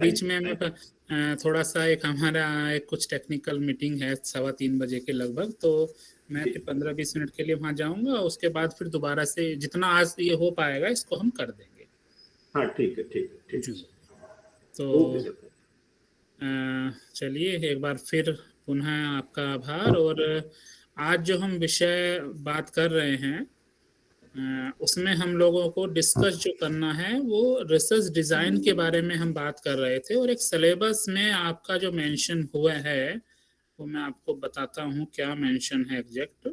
बीच में थोड़ा सा एक हमारा एक कुछ टेक्निकल मीटिंग है 3:15 के लगभग, तो मैं 15-20 मिनट के लिए वहां जाऊंगा, उसके बाद फिर दोबारा से जितना आज ये हो पाएगा इसको हम कर देंगे। हाँ ठीक है, ठीक है, ठीक जी। है। तो ओके सर। चलिए एक बार फिर पुनः आपका आभार। और आज जो हम विषय बात कर रहे हैं उसमें हम लोगों को डिस्कस जो करना है वो रिसर्च डिजाइन के बारे में हम बात कर रहे थे। और एक सिलेबस में आपका जो मेंशन हुआ है वो मैं आपको बताता हूँ क्या मेंशन है exact.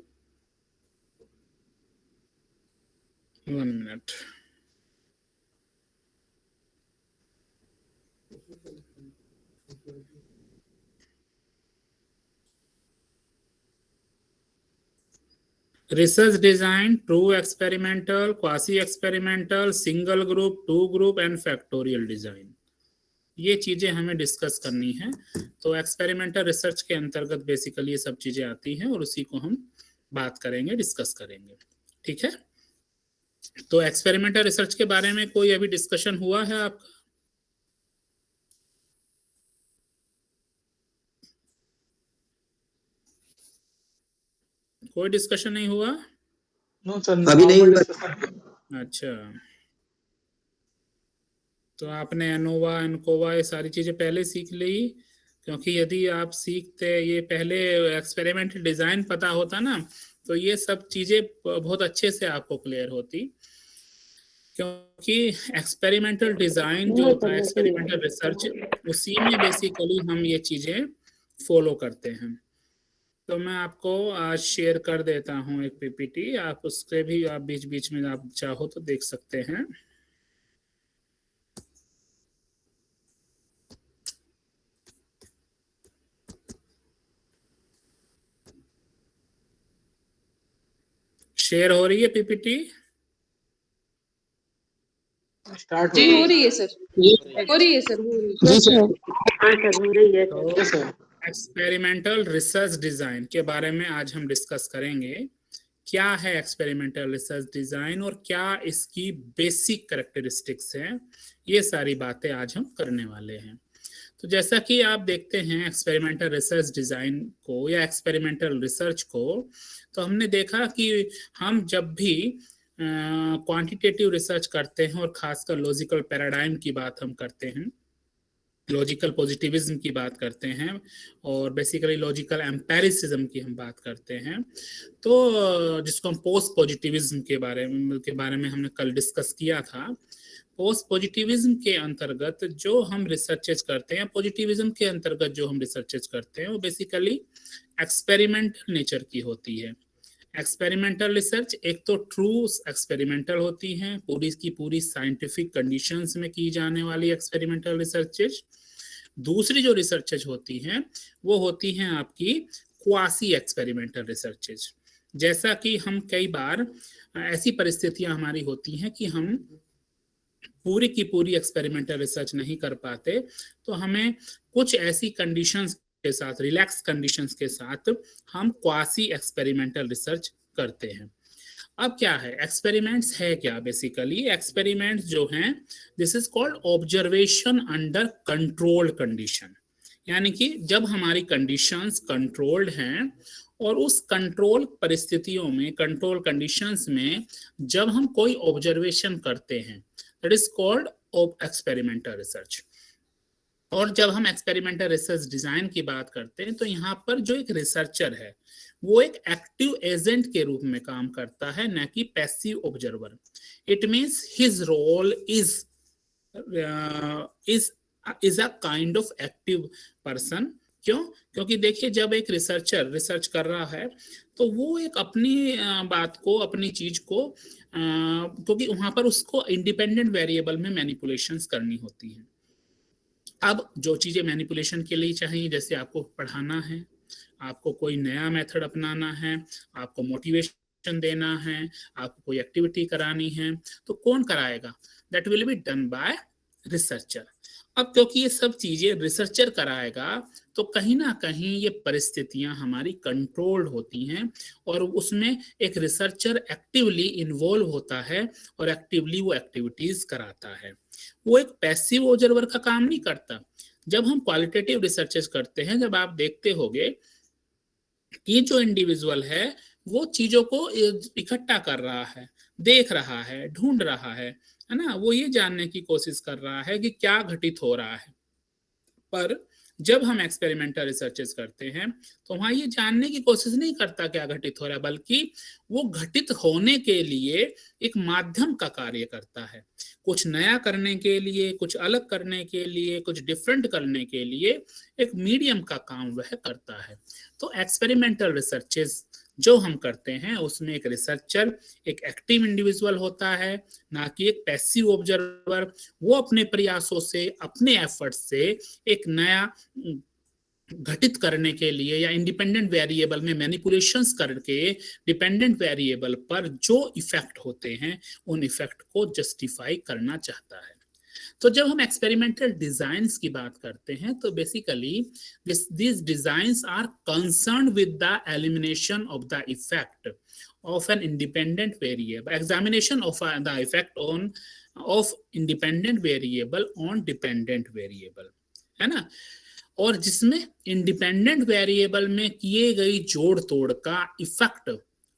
1 minute. Research design, true experimental, quasi experimental, single group, two group and factorial design, ये चीजें हमें डिस्कस करनी है। तो एक्सपेरिमेंटल रिसर्च के अंतर्गत बेसिकली ये सब चीजें आती हैं और उसी को हम बात करेंगे, डिस्कस करेंगे। ठीक है। तो एक्सपेरिमेंटल रिसर्च के बारे में कोई अभी डिस्कशन हुआ है आपका? कोई डिस्कशन नहीं हुआ? नो सर, अभी नहीं हुआ। अच्छा, तो आपने एनोवा एनकोवा ये सारी चीजें पहले सीख ली? क्योंकि यदि आप सीखते ये पहले एक्सपेरिमेंटल डिजाइन पता होता ना तो ये सब चीजें बहुत अच्छे से आपको क्लियर होती। क्योंकि एक्सपेरिमेंटल डिजाइन जो होता है, एक्सपेरिमेंटल रिसर्च, उसी में बेसिकली हम ये चीजें फॉलो करते हैं। तो मैं आपको आज शेयर कर देता हूँ एक पीपीटी, आप उसके भी आप बीच बीच में आप चाहो तो देख सकते हैं। शेयर हो रही है पीपीटी? स्टार्ट जी हो रही है सर, हो रही है सर, हो रही है। तो एक्सपेरिमेंटल रिसर्च डिजाइन के बारे में आज हम डिस्कस करेंगे। क्या है एक्सपेरिमेंटल रिसर्च डिजाइन और क्या इसकी बेसिक कैरेक्टरिस्टिक्स हैं, ये सारी बातें आज हम करने वाले हैं। तो जैसा कि आप देखते हैं एक्सपेरिमेंटल रिसर्च डिजाइन को या एक्सपेरिमेंटल रिसर्च को, तो हमने देखा कि हम जब भी क्वांटिटेटिव रिसर्च करते हैं और खासकर लॉजिकल पैराडाइम की बात हम करते हैं, लॉजिकल पॉजिटिविज्म की बात करते हैं और बेसिकली लॉजिकल एम्पेरिसिज्म की हम बात करते हैं, तो जिसको हम पोस्ट पॉजिटिविज्म के बारे में हमने कल डिस्कस किया था। पोस्ट पॉजिटिविज्म के अंतर्गत जो हम रिसर्चेज करते हैं, पॉजिटिविज्म के अंतर्गत जो हम रिसर्चेज करते हैं वो बेसिकली एक्सपेरिमेंटल नेचर की होती है। एक्सपेरिमेंटल रिसर्च एक तो ट्रू एक्सपेरिमेंटल होती हैं, पूरी की पूरी साइंटिफिक कंडीशंस में की जाने वाली एक्सपेरिमेंटल रिसर्चेज। दूसरी जो रिसर्चेज होती हैं वो होती हैं आपकी क्वासी एक्सपेरिमेंटल रिसर्चेज। जैसा कि हम कई बार ऐसी परिस्थितियां हमारी होती हैं कि हम पूरी की पूरी एक्सपेरिमेंटल रिसर्च नहीं कर पाते, तो हमें कुछ ऐसी कंडीशंस के साथ, रिलैक्स कंडीशंस के साथ हम क्वासी एक्सपेरिमेंटल रिसर्च करते हैं। अब क्या है एक्सपेरिमेंट्स है क्या? बेसिकली एक्सपेरिमेंट्स जो हैं this is called observation under controlled condition, यानी कि जब हमारी कंडीशंस कंट्रोल्ड हैं और उस कंट्रोल परिस्थितियों में, कंट्रोल कंडीशंस में जब हम कोई ऑब्जर्वेशन करते हैं, that is called experimental research. और जब हम एक्सपेरिमेंटल रिसर्च डिजाइन की बात करते हैं तो यहाँ पर जो एक रिसर्चर है वो एक एक्टिव एजेंट के रूप में काम करता है, न कि passive observer. It means his role is a kind of active person. क्यों? क्योंकि देखिए जब एक रिसर्चर रिसर्च कर रहा है तो वो एक अपनी बात को, अपनी चीज को, क्योंकि वहां पर उसको इंडिपेंडेंट वेरिएबल में मैनिपुलेशंस करनी होती है। अब जो चीजें मैनिपुलेशन के लिए चाहिए, जैसे आपको पढ़ाना है, आपको कोई नया मेथड अपनाना है, आपको मोटिवेशन देना है, आपको कोई एक्टिविटी करानी है, तो कौन कराएगा? That will be done by researcher. अब क्योंकि ये सब चीजें रिसर्चर कराएगा तो कहीं ना कहीं ये परिस्थितियां हमारी कंट्रोल्ड होती हैं और उसमें एक रिसर्चर एक्टिवली इन्वॉल्व होता है और एक्टिवली वो एक्टिविटीज कराता है। वो एक पैसिव ऑब्जर्वर का काम नहीं करता। जब हम क्वालिटेटिव रिसर्चेस करते हैं, जब आप देखते होंगे कि जो इंडिविजुअल है वो चीजों को इकट्ठा कर रहा है, देख रहा है, ढूंढ रहा है ना, वो ये जानने की कोशिश कर रहा है कि क्या घटित हो रहा है। पर जब हम एक्सपेरिमेंटल रिसर्चेस करते हैं तो वहां ये जानने की कोशिश नहीं करता क्या घटित हो रहा है, बल्कि वो घटित होने के लिए एक माध्यम का कार्य करता है। कुछ नया करने के लिए, कुछ अलग करने के लिए, कुछ डिफरेंट करने के लिए एक मीडियम का काम वह करता है। तो एक्सपेरिमेंटल रिसर्चेस जो हम करते हैं उसमें एक रिसर्चर, एक एक्टिव इंडिविजुअल होता है, ना कि एक पैसिव ऑब्जर्वर। वो अपने प्रयासों से, अपने एफर्ट से एक नया घटित करने के लिए या इंडिपेंडेंट वेरिएबल में मैनिपुलेशंस करके डिपेंडेंट वेरिएबल पर जो इफेक्ट होते हैं उन इफेक्ट को जस्टिफाई करना चाहता है। तो जब हम एक्सपेरिमेंटल डिजाइन्स की बात करते हैं तो basically these designs are concerned with the elimination of the effect of an independent variable, examination of the effect of independent variable on dependent variable, है ना। और जिसमें इंडिपेंडेंट वेरिएबल में किए गई जोड़ तोड़ का इफेक्ट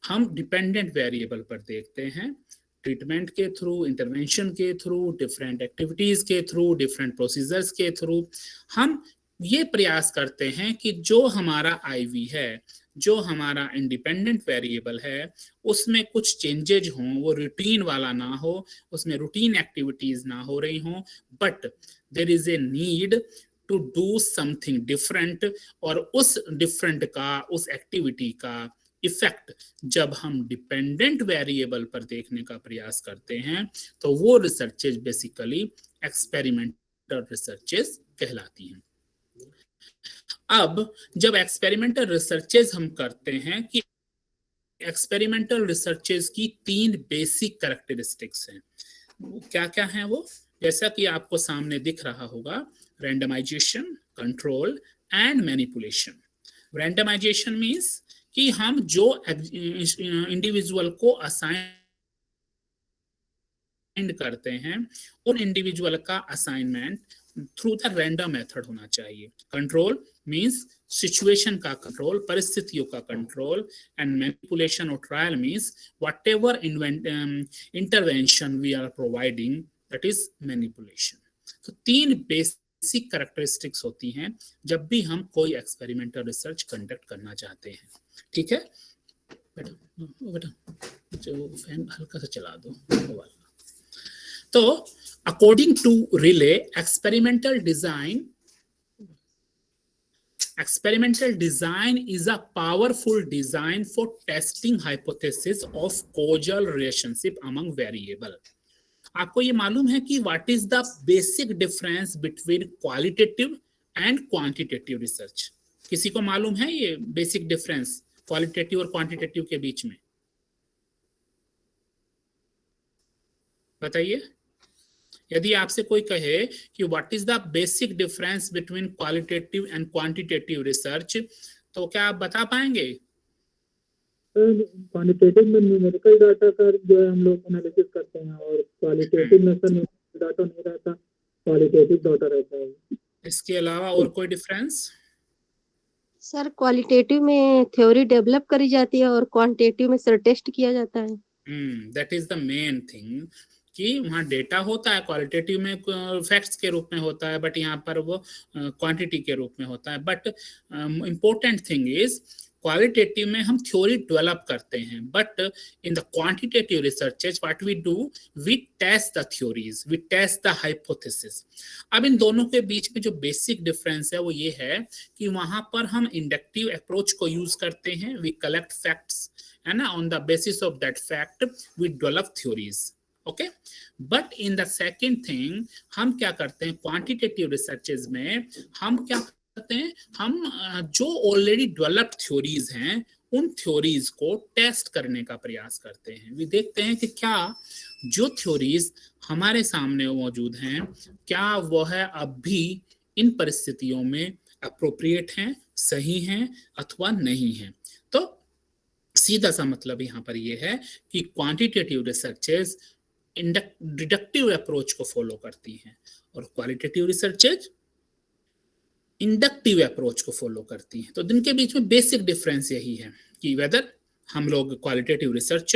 हम डिपेंडेंट वेरिएबल पर देखते हैं, ट्रीटमेंट के थ्रू, इंटरवेंशन के थ्रू, डिफरेंट एक्टिविटीज के थ्रू, डिफरेंट प्रोसीजर्स के थ्रू हम ये प्रयास करते हैं कि जो हमारा आईवी है, जो हमारा इंडिपेंडेंट वेरिएबल है, उसमें कुछ चेंजेज हों, वो रूटीन वाला ना हो, उसमें रूटीन एक्टिविटीज ना हो रही हों, but there is a need to do something different. और उस डिफरेंट का, उस एक्टिविटी का इफेक्ट जब हम डिपेंडेंट वेरिएबल पर देखने का प्रयास करते हैं तो वो रिसर्चेज बेसिकली एक्सपेरिमेंटल रिसर्चेज कहलाती हैं। अब जब एक्सपेरिमेंटल रिसर्चेज हम करते हैं कि एक्सपेरिमेंटल रिसर्चेज की 3 बेसिक कैरेक्टरिस्टिक्स हैं, क्या क्या हैं वो? जैसा कि आपको सामने दिख रहा होगा, randomisation, control and manipulation. Randomisation means कि हम जो इंडिविजुअल को असाइन करते हैं उन इंडिविजुअल का assignment through the random method होना चाहिए। कंट्रोल मींस सिचुएशन का कंट्रोल, परिस्थितियों का कंट्रोल, एंड मैनिपुलेशन और trial means whatever intervention we are providing, that is manipulation. तो 3 बेसिक कैरेक्टरिस्टिक्स होती हैं जब भी हम कोई एक्सपेरिमेंटल रिसर्च कंडक्ट करना चाहते हैं। ठीक है बेटा, जो फैन हल्का सा चला दो वो वाला। तो according to Riley, experimental design is a powerful design for testing hypothesis of causal relationship among variable. आपको ये मालूम है कि what is the basic difference between qualitative and quantitative research? किसी को मालूम है ये बेसिक डिफरेंस क्वालिटेटिव और क्वांटिटेटिव के बीच में? बताइए। यदि आपसे कोई कहे कि what is the basic difference between qualitative and quantitative research, तो क्या आप बता पाएंगे? क्वांटिटेटिव में न्यूमेरिकल डाटा का जो है हम लोग एनालिसिस करते हैं, और क्वालिटेटिव में सर न्यूमेरिकल डाटा नहीं रहता, क्वालिटेटिव डाटा रहता है। इसके अलावा और कोई डिफरेंस? सर क्वालिटेटिव में थ्योरी डेवलप करी जाती है और क्वांटिटेटिव में सर टेस्ट किया जाता है। That is the main thing कि वहाँ डेटा होता है, क्वालिटेटिव में फैक्ट्स के रूप में होता है, बट यहाँ पर वो क्वांटिटी के रूप में होता है। But important thing is qualitative में हम थ्योरी डेवलप करते हैं, but in the quantitative researches what we do, we test the theories, we test the hypothesis. अब इन दोनों के बीच में जो बेसिक डिफरेंस है वो ये है कि वहां पर हम इंडक्टिव अप्रोच को यूज करते हैं, वी कलेक्ट फैक्ट्स, है ना, on the basis of that fact we develop theories. Okay, but in the second thing हम क्या करते हैं क्वांटिटेटिव रिसर्चेज में, हम क्या करते हैं, हम जो ऑलरेडी डेवलप्ड थ्योरीज हैं उन थ्योरीज को टेस्ट करने का प्रयास करते हैं। वी देखते हैं कि क्या जो थ्योरीज हमारे सामने मौजूद हैं क्या वह अब भी इन परिस्थितियों में अप्रोप्रिएट हैं, सही हैं अथवा नहीं हैं। तो सीधा सा मतलब यहाँ पर यह है कि क्वांटिटेटिव रिसर्चेज डिडक्टिव अप्रोच को फॉलो करती हैं और क्वालिटेटिव रिसर्चेज इंडक्टिव अप्रोच को फॉलो करती हैं। तो इनके बीच में बेसिक डिफरेंस यही है कि वेदर हम लोग क्वालिटेटिव रिसर्च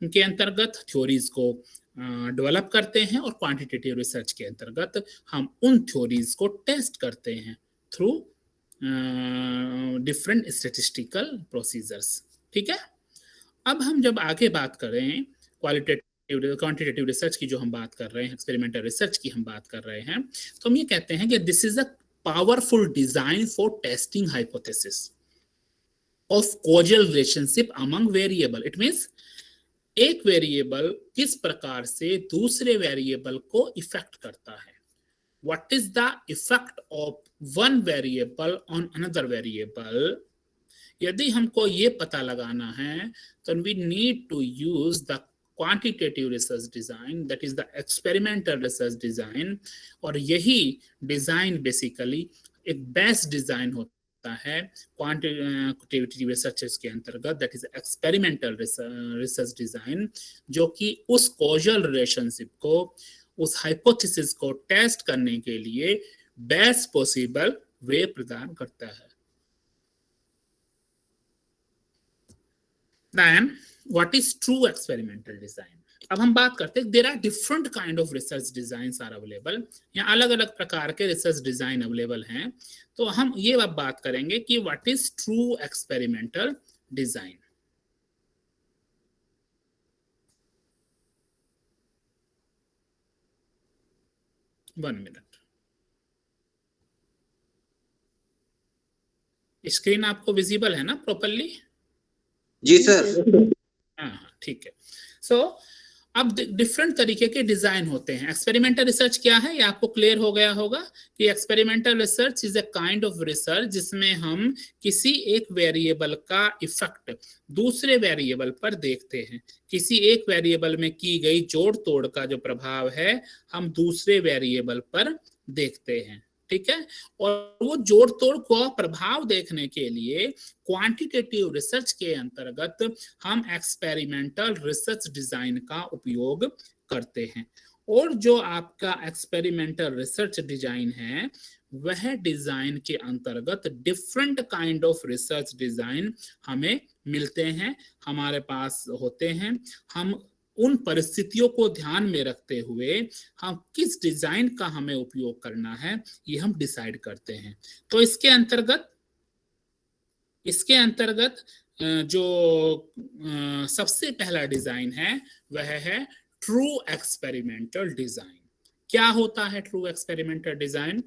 के अंतर्गत थ्योरीज को डेवलप करते हैं और क्वांटिटेटिव रिसर्च के अंतर्गत हम उन थ्योरीज को टेस्ट करते हैं थ्रू डिफरेंट स्टैटिस्टिकल प्रोसीजर्स। ठीक है, अब हम जब आगे बात करें क्वांटिटेटिव रिसर्च की जो हम बात कर रहे हैं, एक्सपेरिमेंटल रिसर्च की हम बात कर रहे हैं, तो हम ये कहते हैं कि this is a powerful design for testing hypothesis of causal relationship among variable. It means एक वेरिएबल किस प्रकार से दूसरे वेरिएबल को इफेक्ट करता है। What is the effect of one variable on another variable. यदि हमको ये पता लगाना है तो we need to use the quantitative research design, that is the experimental research design. और यही डिजाइन बेसिकली एक बेस्ट डिजाइन होता है क्वांटिटेटिव रिसर्च के अंतर्गत, that is experimental research design, जो कि उस कॉजल रिलेशनशिप को, उस हाइपोथेसिस को टेस्ट करने के लिए बेस्ट पॉसिबल वे प्रदान करता है। Then what is true experimental design? अब हम बात करते हैं, there are different kind of research designs are available. यहाँ अलग अलग प्रकार के रिसर्च डिजाइन अवेलेबल हैं। तो हम ये अब बात करेंगे कि what is true experimental design. One minute, screen आपको विजिबल है ना प्रॉपरली? जी सर। हाँ ठीक है। सो अब डिफरेंट तरीके के डिजाइन होते हैं। एक्सपेरिमेंटल रिसर्च क्या है ये आपको क्लियर हो गया होगा कि experimental research is a kind of research जिसमें हम किसी एक वेरिएबल का इफेक्ट दूसरे वेरिएबल पर देखते हैं। किसी एक वेरिएबल में की गई जोड़ तोड़ का जो प्रभाव है हम दूसरे वेरिएबल पर देखते हैं। ठीक है, और वो जोड़ तोड़ को प्रभाव देखने के लिए क्वांटिटेटिव रिसर्च के अंतर्गत हम एक्सपेरिमेंटल रिसर्च डिजाइन का उपयोग करते हैं। और जो आपका एक्सपेरिमेंटल रिसर्च डिजाइन है वह डिजाइन के अंतर्गत different kind of research design हमें मिलते हैं, हमारे पास होते हैं। हम उन परिस्थितियों को ध्यान में रखते हुए हम किस डिजाइन का हमें उपयोग करना है ये हम डिसाइड करते हैं। तो इसके अंतर्गत जो सबसे पहला डिजाइन है वह है ट्रू एक्सपेरिमेंटल डिजाइन। क्या होता है true experimental design?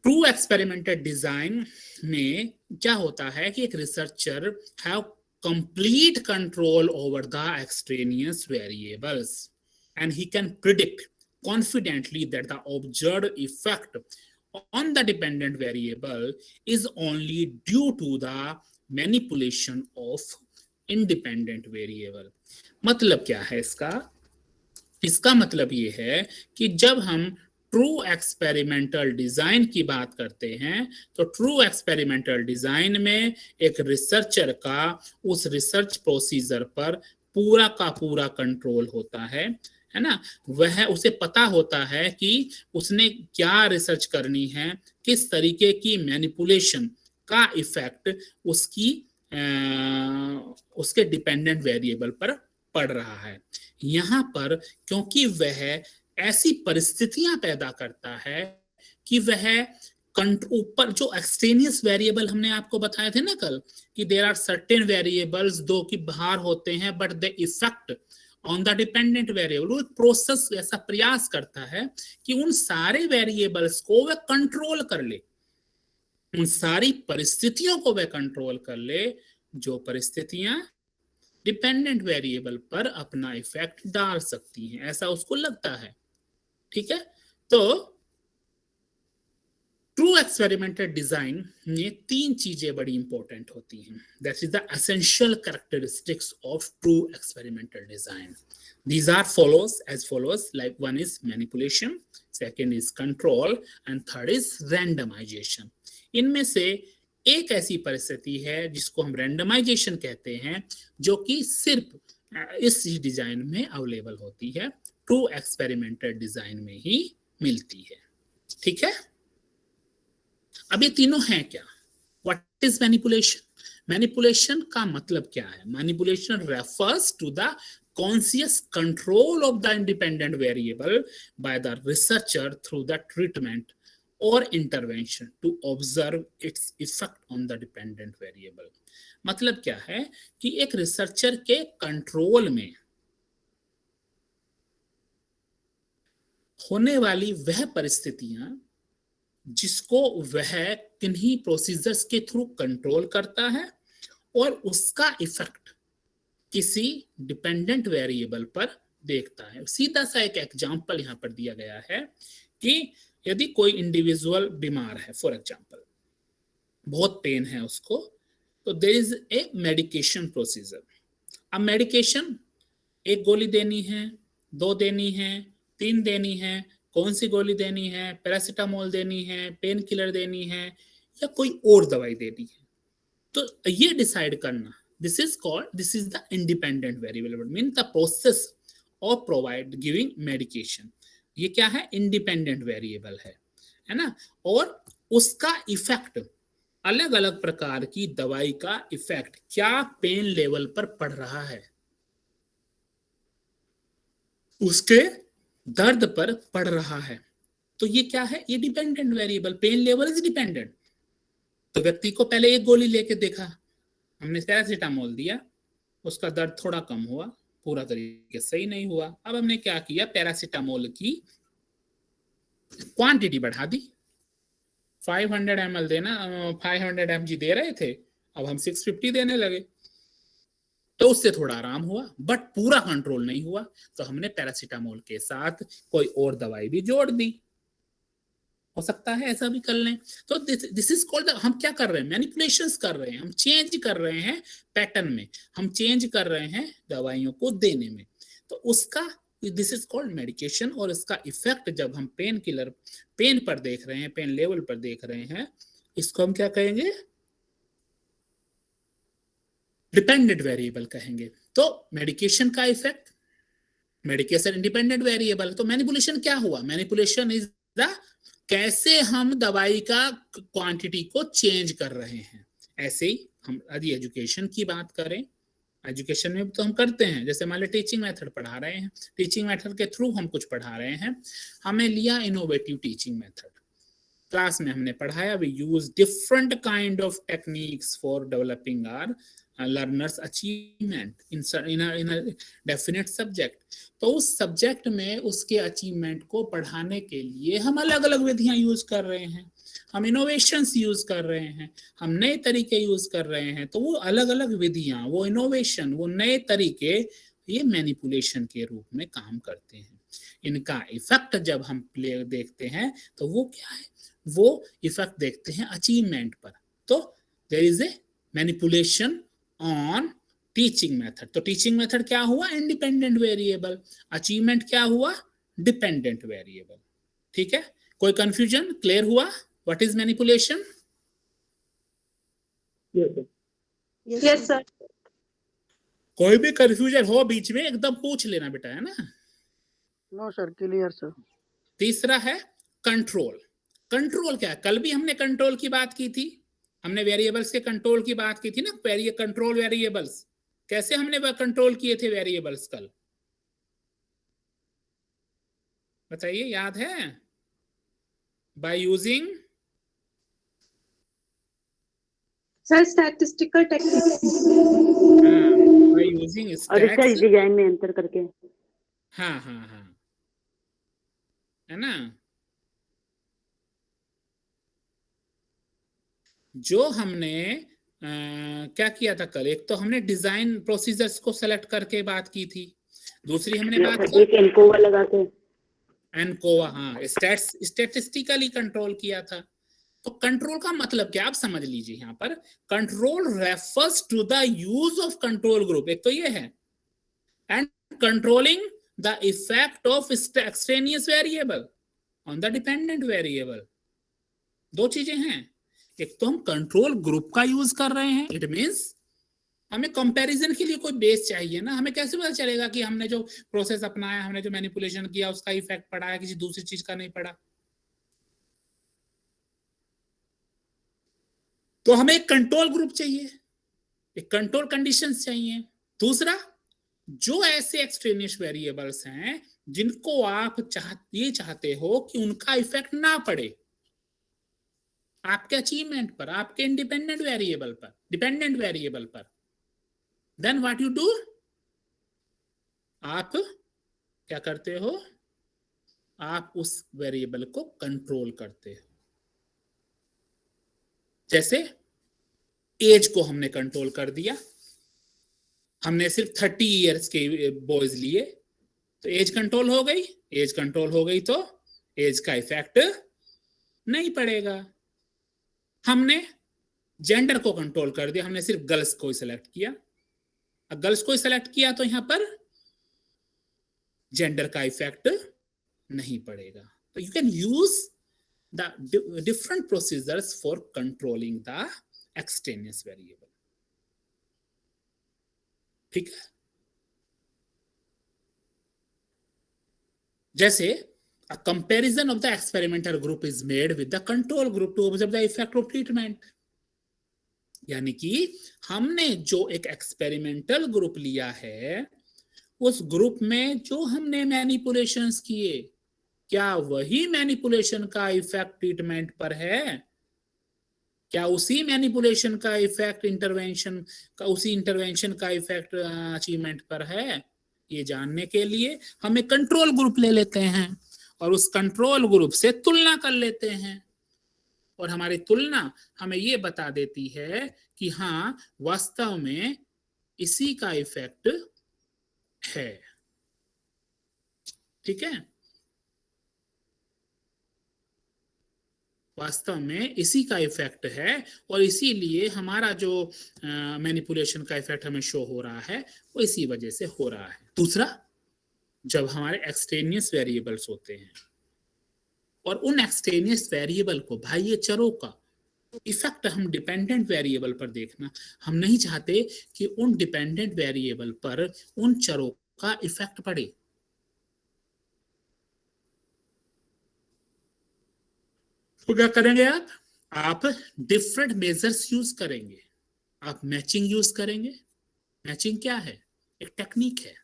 True experimental design में क्या होता है कि एक researcher have complete control over the extraneous variables and he can predict confidently that the observed effect on the dependent variable is only due to the manipulation of independent variable। मतलब क्या है इसका मतलब ये है कि जब हम ट्रू एक्सपेरिमेंटल डिजाइन की बात करते हैं तो ट्रू एक्सपेरिमेंटल डिजाइन में एक रिसर्चर का उस रिसर्च प्रोसीजर पर पूरा का पूरा कंट्रोल होता है ना। वह उसे पता होता है कि उसने क्या रिसर्च करनी है, किस तरीके की मैनिपुलेशन का इफेक्ट उसके डिपेंडेंट वेरिएबल पर पड़ रहा है। यहाँ पर क्योंकि वह ऐसी परिस्थितियां पैदा करता है कि वह ऊपर जो एक्सटेनियस वेरिएबल हमने आपको बताए थे ना कल कि देयर आर सर्टेन वेरिएबल्स दो कि बाहर होते हैं but the effect on the dependent variable, वो प्रोसेस ऐसा प्रयास करता है कि उन सारे वेरिएबल्स को वह कंट्रोल कर ले, उन सारी परिस्थितियों को वह कंट्रोल कर ले जो परिस्थितियां डिपेंडेंट वेरिएबल पर अपना इफेक्ट डाल सकती हैं, ऐसा उसको लगता है। ठीक है, तो ट्रू एक्सपेरिमेंटल डिजाइन में 3 चीजें बड़ी इंपॉर्टेंट होती हैं. That is the essential characteristics of true experimental design. These are as follows, like one is manipulation, second is control, and third is randomization. इनमें से एक ऐसी परिस्थिति है जिसको हम रैंडमाइजेशन कहते हैं, जो कि सिर्फ इस डिजाइन में अवेलेबल होती है, ट्रू एक्सपेरिमेंटल डिजाइन में ही मिलती है. ठीक है. अब ये तीनों हैं क्या? What is manipulation? मैनिपुलेशन का मतलब क्या है? Manipulation refers to the conscious control of the independent variable by the researcher through the treatment or intervention to observe its effect on the dependent variable. मतलब क्या है कि एक रिसर्चर के कंट्रोल में होने वाली वह परिस्थितियां जिसको वह किन्हीं प्रोसीजर्स के थ्रू कंट्रोल करता है और उसका इफेक्ट किसी डिपेंडेंट वेरिएबल पर देखता है. सीधा सा एक एग्जांपल यहाँ पर दिया गया है कि यदि कोई इंडिविजुअल बीमार है, फॉर एग्जांपल बहुत पेन है उसको, तो there is a medication procedure. अब मेडिकेशन, एक गोली देनी है, 2 देनी है, 3 देनी है, कौन सी गोली देनी है, पैरासीटामोल देनी है, पेन किलर देनी है, या कोई और दवाई देनी है, तो ये डिसाइड करना, this is the independent variable, mean the process of giving medication. ये क्या है? independent variable है ना. और उसका इफेक्ट, अलग अलग प्रकार की दवाई का इफेक्ट क्या पेन लेवल पर पड़ रहा है, उसके दर्द पर पड़ रहा है, तो ये क्या है? ये dependent variable. Pain level is dependent. तो व्यक्ति को पहले एक गोली लेके देखा, हमने पैरासीटामोल दिया, उसका दर्द थोड़ा कम हुआ, पूरा तरीके से सही नहीं हुआ. अब हमने क्या किया? पैरासीटामोल की क्वांटिटी बढ़ा दी. 500 ml देना, 500 mg दे रहे थे, अब हम 650 देने लगे, तो उससे थोड़ा आराम हुआ, बट पूरा कंट्रोल नहीं हुआ. तो हमने पैरासीटामोल के साथ कोई और दवाई भी जोड़ दी. हो सकता है ऐसा भी कर लें. तो दिस इज कॉल्ड, हम क्या कर रहे हैं? मैनिपुलेशंस कर रहे हैं, हम चेंज कर रहे हैं पैटर्न में, हम चेंज कर रहे हैं दवाइयों को देने में. तो उसका दिस इज कॉल्ड मेडिकेशन. और इसका इफेक्ट जब हम पेन किलर, पेन पर देख रहे हैं, पेन लेवल पर देख रहे हैं, इसको हम क्या कहेंगे? डिपेंडेंट वेरिएबल कहेंगे. तो मेडिकेशन का इफेक्ट, मेडिकेशन इंडिपेंडेंट वेरिएबल. तो मैनिपुलेशन क्या हुआ? मैनिपुलेशन इज द कैसे हम दवाई का क्वांटिटी को चेंज कर रहे हैं. ऐसे ही हम यदि एजुकेशन की बात करें, एजुकेशन में तो हम करते हैं, जैसे मान लीजिए टीचिंग मेथड पढ़ा रहे हैं, टीचिंग मेथड के थ्रू हम कुछ पढ़ा रहे हैं, हमें लिया इनोवेटिव टीचिंग मेथड. क्लास में हमने पढ़ाया, we use different kind of techniques for developing our learners achievement in a definite subject. तो उस सब्जेक्ट में उसके अचीवमेंट को बढ़ाने के लिए हम अलग अलग विधियां यूज कर रहे हैं, हम इनोवेशंस यूज कर रहे हैं, हम नए तरीके यूज कर रहे हैं. तो वो अलग अलग विधियां, वो इनोवेशन, वो नए तरीके, ये मैनिपुलेशन के रूप में काम करते हैं. इनका इफेक्ट जब हम देखते हैं तो वो क्या है? वो इफेक्ट देखते हैं अचीवमेंट पर. तो there is a manipulation on teaching method. तो टीचिंग मेथड क्या हुआ? Independent variable. अचीवमेंट क्या हुआ? Dependent variable. ठीक है. कोई कंफ्यूजन? क्लियर हुआ? What is manipulation? Yes sir. कोई भी कंफ्यूजन हो बीच में एकदम पूछ लेना बेटा, है ना. No sir, clear sir. तीसरा है कंट्रोल. कंट्रोल क्या है? कल भी हमने कंट्रोल की बात की थी, हमने वेरिएबल्स के कंट्रोल की बात की थी ना. कंट्रोल वेरिएबल्स कैसे हमने कंट्रोल किए थे वेरिएबल्स कल, बताइए, याद है? By using sir statistical technique, by using और रिसर्च डिजाइन में अंतर करके. हाँ हाँ हाँ, है ना. जो हमने क्या किया था कल? एक तो हमने डिजाइन प्रोसीजर्स को सेलेक्ट करके बात की थी, दूसरी हमने बात की एनकोवा लगा के, एनकोवा, हाँ, स्टैटिस्टिकली कंट्रोल किया था. तो कंट्रोल का मतलब क्या आप समझ लीजिए, यहां पर control refers to the use of control group, एक तो ये है, and controlling the effect of extraneous variable on the dependent variable. दो चीजें हैं, एक तो हम कंट्रोल ग्रुप का यूज कर रहे हैं, इट मींस हमें कंपैरिजन के लिए कोई बेस चाहिए ना, हमें कैसे पता चलेगा कि हमने जो प्रोसेस अपनाया, हमने जो मैनिपुलेशन किया उसका इफेक्ट पड़ा है, किसी दूसरी चीज का नहीं पड़ा। तो हमें एक कंट्रोल ग्रुप चाहिए, एक कंट्रोल कंडीशंस चाहिए। दूसरा, जो ऐसे एक्सट्रेनियस वेरिएबल्स हैं जिनको आप ये चाहते हो कि उनका इफेक्ट ना पड़े आपके अचीवमेंट पर, आपके इंडिपेंडेंट वेरिएबल पर, डिपेंडेंट वेरिएबल पर, देन व्हाट यू डू, आप क्या करते हो, आप उस वेरिएबल को कंट्रोल करते हो। जैसे एज को हमने कंट्रोल कर दिया, हमने सिर्फ 30 इयर्स के बॉयज लिए, तो एज कंट्रोल हो गई, एज कंट्रोल हो गई तो एज का इफेक्ट नहीं पड़ेगा। हमने जेंडर को कंट्रोल कर दिया, हमने सिर्फ गर्ल्स को सिलेक्ट किया, अब गर्ल्स को सिलेक्ट किया तो यहां पर जेंडर का इफेक्ट नहीं पड़ेगा। तो you can use the different procedures for controlling the extraneous variable. ठीक है, जैसे a comparison of the experimental group is made with the control group to observe the effect of treatment। यानी कि हमने जो एक एक्सपेरिमेंटल ग्रुप लिया है, उस ग्रुप में जो हमने मैनिपुलेशंस किए, क्या वही मैनिपुलेशन का इफेक्ट ट्रीटमेंट पर है, क्या उसी मैनिपुलेशन का इफेक्ट इंटरवेंशन का, उसी इंटरवेंशन का इफेक्ट अचीवमेंट पर है। ये जानने के लिए हम एक कंट्रोल ग्रुप ले लेते हैं और उस कंट्रोल ग्रुप से तुलना कर लेते हैं, और हमारी तुलना हमें ये बता देती है कि हाँ वास्तव में इसी का इफेक्ट है। ठीक है, वास्तव में इसी का इफेक्ट है, और इसीलिए हमारा जो मैनिपुलेशन का इफेक्ट हमें शो हो रहा है वो इसी वजह से हो रहा है। दूसरा, जब हमारे एक्सट्रेनियस वेरिएबल्स होते हैं और उन एक्सट्रेनियस वेरिएबल को, भाई ये चरों का इफेक्ट हम डिपेंडेंट वेरिएबल पर देखना, हम नहीं चाहते कि उन डिपेंडेंट वेरिएबल पर उन चरों का इफेक्ट पड़े। तो क्या करेंगे आप डिफरेंट मेजर्स यूज करेंगे, आप मैचिंग यूज करेंगे। मैचिंग क्या है, एक टेक्निक है,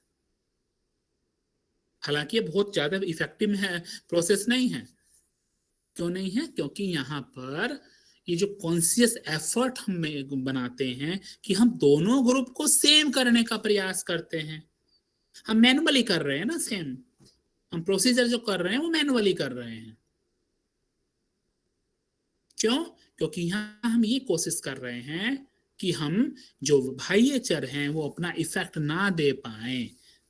हालांकि ये बहुत ज्यादा इफेक्टिव है, प्रोसेस नहीं है। क्यों नहीं है, क्योंकि यहाँ पर ये जो कॉन्शियस एफर्ट हम बनाते हैं कि हम दोनों ग्रुप को सेम करने का प्रयास करते हैं, हम मैनुअली कर रहे हैं ना, सेम हम प्रोसीजर जो कर रहे हैं वो मैनुअली कर रहे हैं। क्यों, क्योंकि यहाँ हम ये कोशिश कर रहे हैं कि हम जो बाह्य चर हैं वो अपना इफेक्ट ना दे पाए,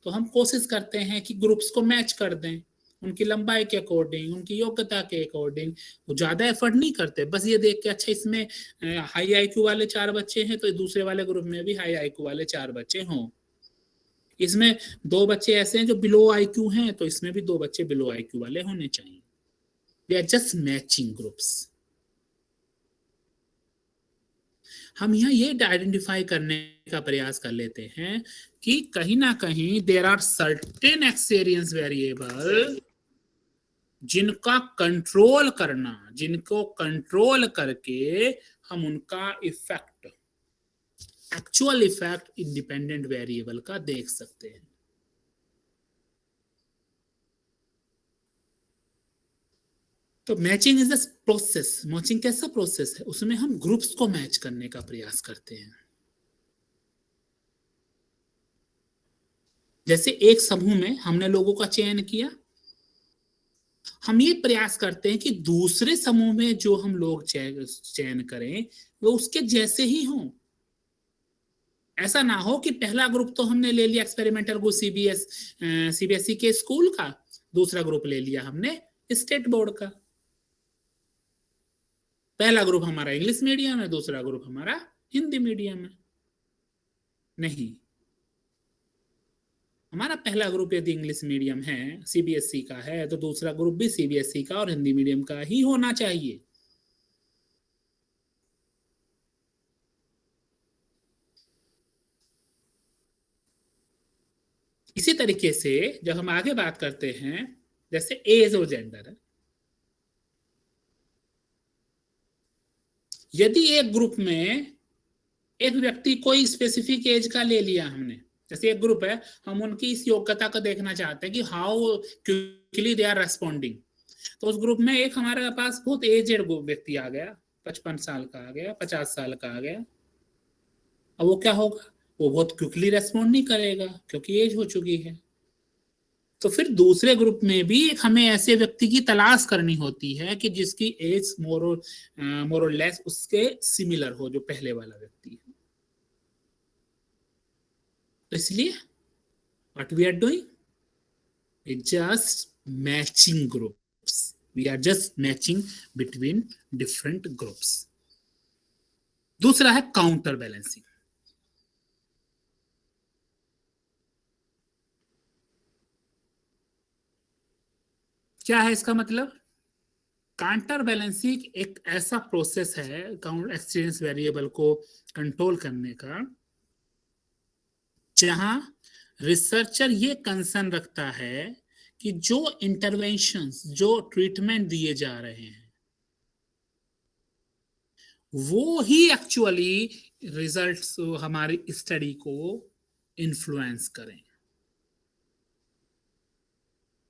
तो हम कोशिश करते हैं कि ग्रुप्स को मैच कर दें उनकी लंबाई के अकॉर्डिंग, उनकी योग्यता के अकॉर्डिंग। वो ज्यादा एफर्ट नहीं करते, बस ये देख के अच्छा इसमें हाई आईक्यू वाले 4 बच्चे हैं तो दूसरे वाले ग्रुप में भी हाई आईक्यू वाले 4 बच्चे हों, इसमें 2 बच्चे ऐसे हैं जो बिलो आईक्यू हैं तो इसमें भी 2 बच्चे बिलो आईक्यू वाले होने चाहिए। They are just matching groups. हम यहाँ ये आइडेंटिफाई करने का प्रयास कर लेते हैं कि कहीं ना कहीं there are certain experience variable जिनका कंट्रोल करना, जिनको कंट्रोल करके हम उनका effect, actual effect independent variable का देख सकते हैं। तो matching is the process. Matching कैसा प्रोसेस है, उसमें हम ग्रुप्स को मैच करने का प्रयास करते हैं। जैसे एक समूह में हमने लोगों का चयन किया, हम ये प्रयास करते हैं कि दूसरे समूह में जो हम लोग चयन करें वो उसके जैसे ही हों। ऐसा ना हो कि पहला ग्रुप तो हमने ले लिया एक्सपेरिमेंटल ग्रुप सीबीएसई के स्कूल का, दूसरा ग्रुप ले लिया हमने स्टेट बोर्ड का। पहला ग्रुप हमारा इंग्लिश मीडियम है, दूसरा ग्रुप हमारा हिंदी मीडियम है। नहीं, हमारा पहला ग्रुप यदि इंग्लिश मीडियम है, सीबीएसई का है, तो दूसरा ग्रुप भी सीबीएसई का और हिंदी मीडियम का ही होना चाहिए। इसी तरीके से जब हम आगे बात करते हैं, जैसे एज और जेंडर है, यदि एक ग्रुप में एक व्यक्ति कोई स्पेसिफिक एज का ले लिया हमने, जैसे एक ग्रुप है, हम उनकी इस योग्यता को देखना चाहते हैं कि how quickly they are responding, तो उस ग्रुप में एक हमारे पास बहुत एजेड व्यक्ति आ गया, 55 साल का आ गया, 50 साल का आ गया। अब वो क्या होगा, वो बहुत क्विकली रेस्पॉन्ड नहीं करेगा क्योंकि एज हो चुकी है। तो फिर दूसरे ग्रुप में भी हमें ऐसे व्यक्ति की तलाश करनी होती है कि जिसकी एज मोर और लेस उसके सिमिलर हो, जो पहले वाला व्यक्ति है। तो इसलिए what we are doing, just matching groups, we are just matching between different groups. दूसरा है काउंटर बैलेंसिंग। क्या है इसका मतलब? काउंटर बैलेंसिंग एक ऐसा प्रोसेस है काउंट एक्सचेंज वेरिएबल को कंट्रोल करने का, जहां रिसर्चर ये कंसर्न रखता है कि जो इंटरवेंशंस, जो ट्रीटमेंट दिए जा रहे हैं, वो ही एक्चुअली रिजल्ट्स हमारी स्टडी को इन्फ्लुएंस करें।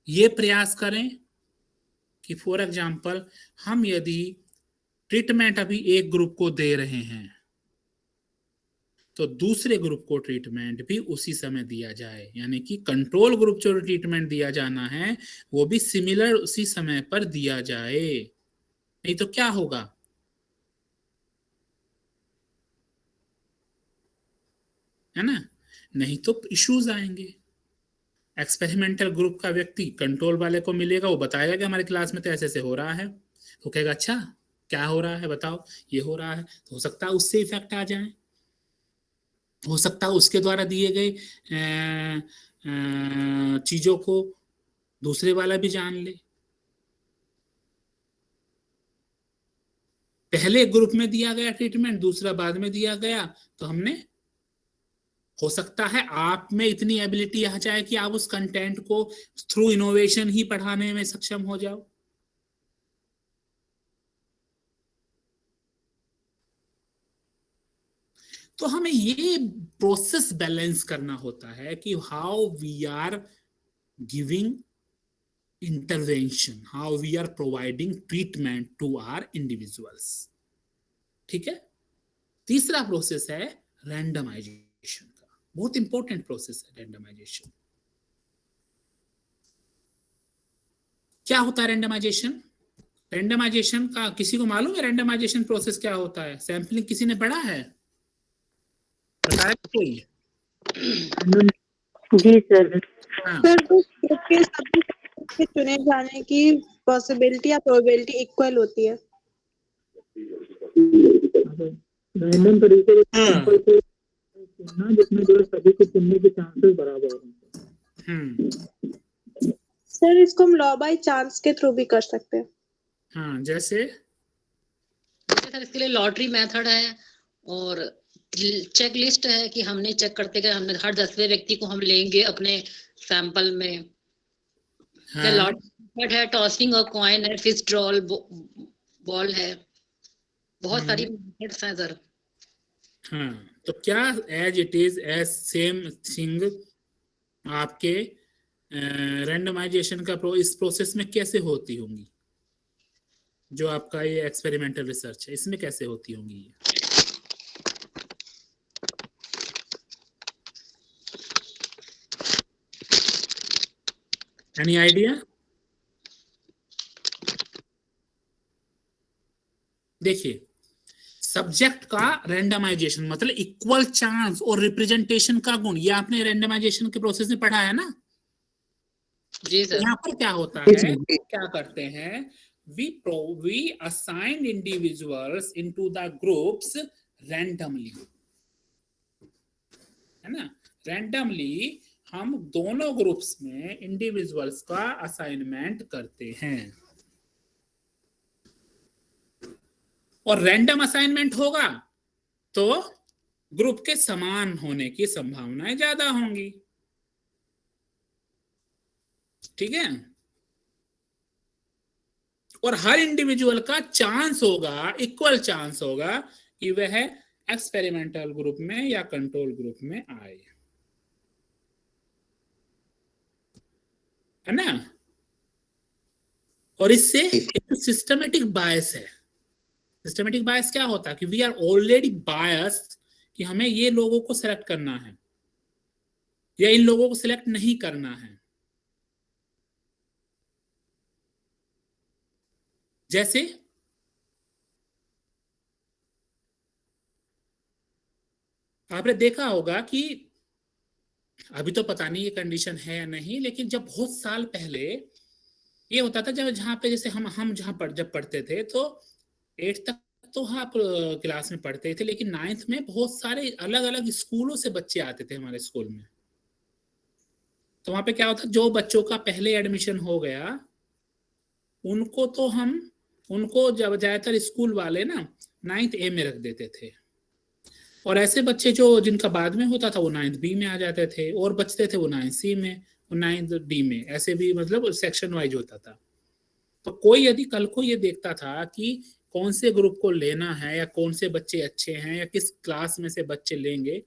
ये प्रयास करें कि फॉर एग्जांपल हम यदि ट्रीटमेंट अभी एक ग्रुप को दे रहे हैं, तो दूसरे ग्रुप को ट्रीटमेंट भी उसी समय दिया जाए, यानी कि कंट्रोल ग्रुप जो ट्रीटमेंट दिया जाना है वो भी सिमिलर उसी समय पर दिया जाए। नहीं तो क्या होगा, है ना, नहीं तो इश्यूज आएंगे। एक्सपेरिमेंटल ग्रुप का व्यक्ति कंट्रोल वाले को मिलेगा, वो बताएगा कि हमारी क्लास में तो ऐसे ऐसे हो रहा है, तो कहेगा अच्छा क्या हो रहा है बताओ, ये हो रहा है, तो हो सकता है उससे इफेक्ट आ जाए, हो सकता है उसके द्वारा दिए गए चीजों को दूसरे वाला भी जान ले। पहले ग्रुप में दिया गया ट्रीटमेंट, दूसरा बाद में दिया गया, तो हमने, हो सकता है आप में इतनी एबिलिटी आ जाए कि आप उस कंटेंट को थ्रू इनोवेशन ही पढ़ाने में सक्षम हो जाओ। तो हमें ये प्रोसेस बैलेंस करना होता है कि how we are giving intervention, how we are providing treatment to our individuals. ठीक है। तीसरा प्रोसेस है रैंडमाइजेशन का, बहुत इंपॉर्टेंट प्रोसेस है रैंडमाइजेशन। क्या होता है रैंडमाइजेशन? रैंडमाइजेशन का किसी को मालूम है रैंडमाइजेशन प्रोसेस क्या होता है? सैंपलिंग किसी ने पढ़ा है? बताया कोई? जी सर। हाँ, सर तो के सभी के चुने जाने की पॉसिबिलिटी या प्रोबेबिलिटी इक्वल होती है। रैंडम तरीके से सैंपल को चुनना जिसमें जो है सभी को चुनने के चांसेस बराबर हों। सर इसको हम लॉ बाय चांस के थ्रू भी कर सकते हैं। हाँ, जैसे सर इसके लिए लॉटरी मेथड है और चेक लिस्ट है कि हमने चेक करते गए, हमने हर 10वें व्यक्ति को हम लेंगे अपने सैंपल में। हाँ, लॉटरी है, टॉसिंग और कॉइन है, फिश ड्रॉल बॉल है, बहुत सारी मेथड्स हैं सर। हाँ, तो क्या as it is as same thing आपके रैंडमाइजेशन का इस प्रोसेस में कैसे होती होंगी? जो आपका ये एक्सपेरिमेंटल रिसर्च है इसमें कैसे होती होंगी ये? Any idea? देखिए, सब्जेक्ट का रैंडमाइजेशन मतलब इक्वल चांस और रिप्रेजेंटेशन का गुण, ये आपने रैंडमाइजेशन के प्रोसेस में पढ़ा है ना? जी सर। यहाँ पर क्या होता है, क्या करते हैं, we assigned individuals into the groups randomly, है ना, रैंडमली हम दोनों ग्रुप्स में इंडिविजुअल्स का असाइनमेंट करते हैं, और रैंडम असाइनमेंट होगा तो ग्रुप के समान होने की संभावनाएं ज्यादा होंगी, ठीक है, और हर इंडिविजुअल का चांस होगा, इक्वल चांस होगा कि वह एक्सपेरिमेंटल ग्रुप में या कंट्रोल ग्रुप में आए, है ना। और इससे एक सिस्टमेटिक बायस है। सिस्टमेटिक बायस क्या होता है कि वी आर ऑलरेडी बायस्ड कि हमें ये लोगों को सिलेक्ट करना है या इन लोगों को सिलेक्ट नहीं करना है। जैसे आपने देखा होगा कि अभी तो पता नहीं ये कंडीशन है या नहीं, लेकिन जब बहुत साल पहले ये होता था, जब जहाँ पे जैसे हम जहाँ जब पढ़ते थे तो 8th तक तो आप क्लास में पढ़ते थे, लेकिन 9th में बहुत सारे अलग अलग स्कूलों से बच्चे आते थे हमारे स्कूल में। तो वहां पे क्या होता, जो बच्चों का पहले एडमिशन हो गया उनको जब ज्यादातर स्कूल वाले ना 9th A में रख देते थे, और ऐसे बच्चे जो जिनका बाद में होता था वो 9th B में आ जाते थे, और बचते थे वो 9th C में और 9th D में, ऐसे भी मतलब सेक्शन वाइज होता था। तो कोई यदि कल को ये देखता था कि कौन से ग्रुप को लेना है या कौन से बच्चे अच्छे हैं या किस क्लास में से बच्चे लेंगे,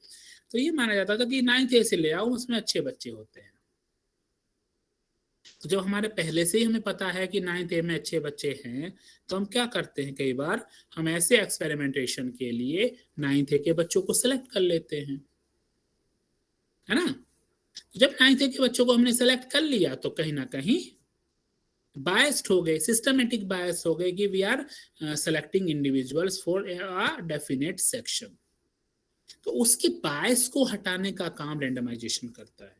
तो ये माना जाता था कि 9th A से ले आओ, उसमें अच्छे बच्चे होते हैं। तो जब हमारे पहले से ही हमें पता है कि 9th A में अच्छे बच्चे हैं, तो हम क्या करते हैं, कई बार हम ऐसे एक्सपेरिमेंटेशन के लिए 9th A के बच्चों को सिलेक्ट कर लेते हैं, है ना। जब 9th A के बच्चों को हमने सिलेक्ट कर लिया तो कहीं ना कहीं बायस्ड हो गए, सिस्टमेटिक बायस हो गए कि we are selecting individuals for a definite section. तो उसकी बायस को हटाने का काम रैंडमाइजेशन करता है,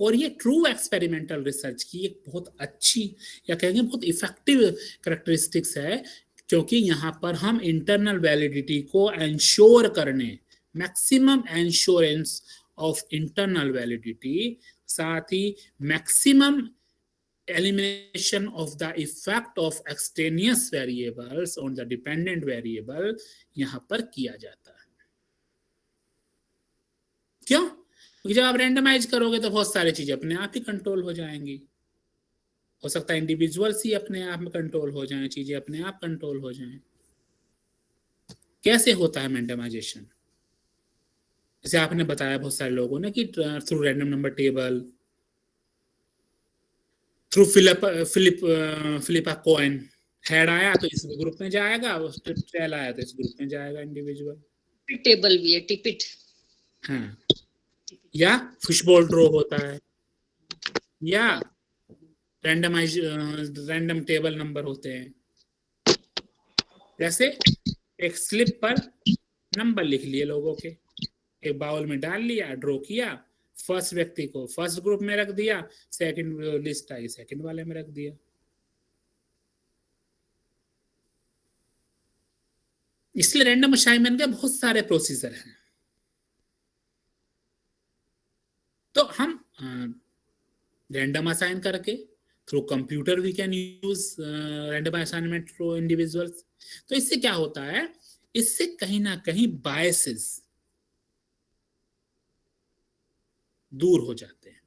और ये ट्रू एक्सपेरिमेंटल रिसर्च की एक बहुत अच्छी या कहेंगे बहुत इफेक्टिव कैरेक्टरिस्टिक्स है, क्योंकि यहाँ पर हम इंटरनल वैलिडिटी को एंश्योर करने, maximum insurance of internal validity, साथ ही maximum elimination of the effect of extraneous variables on the dependent variable यहां पर किया जाता है। क्यों? क्योंकि जब आप रैंडमाइज करोगे तो बहुत सारी चीजें अपने आप ही कंट्रोल हो जाएंगी। हो सकता है इंडिविजुअल्स ही अपने आप में कंट्रोल हो जाएं, चीजें अपने आप कंट्रोल हो जाएं। कैसे होता है रैंडमाइजेशन? जैसे आपने बताया बहुत सारे लोगों ने कि through random number table, through flip coin, head आया तो इस ग्रुप में जाएगा, टेल आया तो इस ग्रुप में जाएगा इंडिविजुअल। टेबल भी है, टिपिट, हाँ, या फिशबॉल ड्रॉ होता है, या रैंडम टेबल नंबर होते हैं। जैसे एक स्लिप पर नंबर लिख लिए लोगों के, एक बाउल में डाल लिया, ड्रॉ किया, फर्स्ट व्यक्ति को फर्स्ट ग्रुप में रख दिया, सेकंड लिस्ट आई सेकंड वाले में रख दिया। इसलिए रैंडम असाइनमेंट के बहुत सारे प्रोसीजर हैं। तो हम रैंडम असाइन करके through computer we can use random assignment through individuals. तो इससे क्या होता है, इससे कहीं ना कहीं बायसेस दूर हो जाते हैं,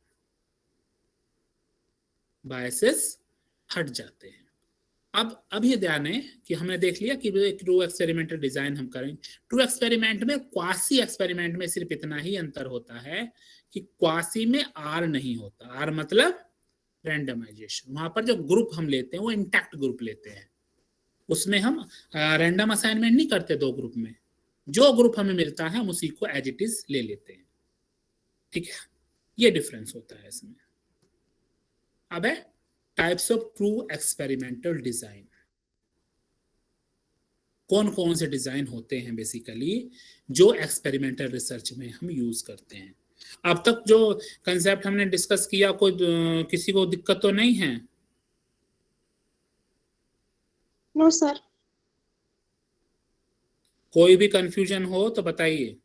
बायसेस हट जाते हैं। अब ये ध्यान है कि हमने देख लिया कि एक ट्रू एक्सपेरिमेंटल डिजाइन हम करें। ट्रू एक्सपेरिमेंट में क्वासी एक्सपेरिमेंट में सिर्फ इतना ही अंतर होता है कि क्वासी में आर नहीं होता। आर मतलब रैंडमाइजेशन। वहां पर जो ग्रुप हम लेते हैं वो इंटैक्ट ग्रुप लेते हैं, उसमें हम रैंडम असाइनमेंट नहीं करते दो ग्रुप में। जो ग्रुप हमें मिलता है हम उसी को एज इट इज ले लेते हैं, ठीक है। ये डिफरेंस होता है इसमें। अब है types of true experimental design. कौन कौन से डिजाइन होते हैं बेसिकली जो एक्सपेरिमेंटल रिसर्च में हम यूज करते हैं। अब तक जो कंसेप्ट हमने डिस्कस किया, कोई किसी को दिक्कत तो नहीं है? No sir. कोई भी कंफ्यूजन हो तो बताइए।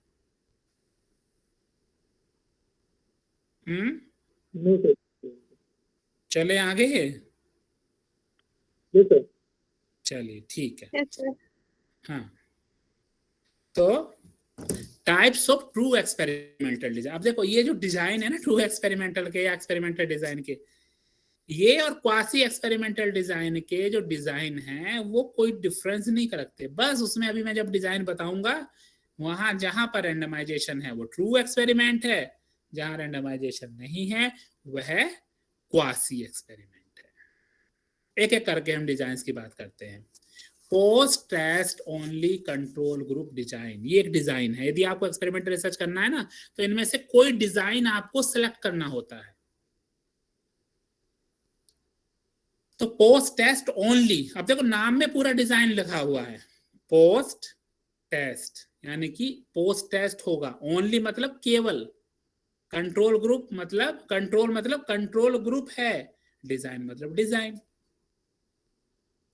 No sir. चले आगे। Yes sir. चलिए ठीक है। Yes sir. हाँ, तो types of true experimental design. अब देखो ये जो डिजाइन है ना ट्रू एक्सपेरिमेंटल के या एक्सपेरिमेंटल डिजाइन के, ये और क्वासी एक्सपेरिमेंटल डिजाइन के जो डिजाइन हैं वो कोई डिफरेंस नहीं करते। बस उसमें अभी मैं जब डिजाइन बताऊंगा वहां जहां पर रैंडमाइजेशन है वो ट्रू एक्सपेरिमेंट है, जहां रैंडमाइजेशन नहीं है वह क्वासी एक्सपेरिमेंट है। एक एक करके हम डिजाइन की बात करते हैं। Post test only control group design, ये एक डिजाइन है। यदि आपको एक्सपेरिमेंटल रिसर्च करना है ना तो इनमें से कोई डिजाइन आपको सिलेक्ट करना होता है। तो पोस्ट टेस्ट ओनली, अब देखो नाम में पूरा डिजाइन लिखा हुआ है पोस्ट टेस्ट, यानी कि पोस्ट टेस्ट होगा। ओनली मतलब केवल, कंट्रोल ग्रुप मतलब कंट्रोल ग्रुप है, डिजाइन मतलब डिजाइन।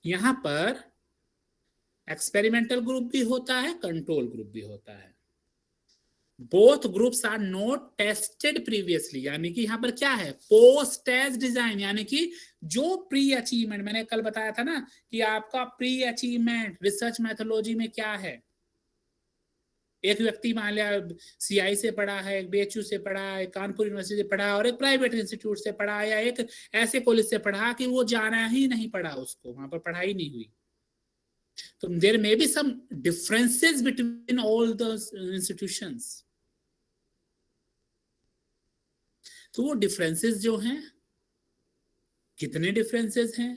यहां पर एक्सपेरिमेंटल ग्रुप भी होता है, कंट्रोल ग्रुप भी होता है। Both groups are not tested previously, यानी कि यहां पर क्या है पोस्ट टेस्ट डिजाइन, यानी कि जो प्री अचीवमेंट मैंने कल बताया था ना कि आपका प्री अचीवमेंट रिसर्च मैथोलॉजी में क्या है। एक व्यक्ति मान लिया सीआई से पढ़ा है, एक बीएचयू से पढ़ा है, एक कानपुर यूनिवर्सिटी से पढ़ा और एक प्राइवेट इंस्टीट्यूट से पढ़ा या एक ऐसे कॉलेज से पढ़ा कि वो जाना ही नहीं पड़ा, उसको वहां पर पढ़ाई नहीं हुई। तो there may be some differences between all the institutions. तो वो डिफरेंसेस जो हैं, कितने डिफरेंसेस हैं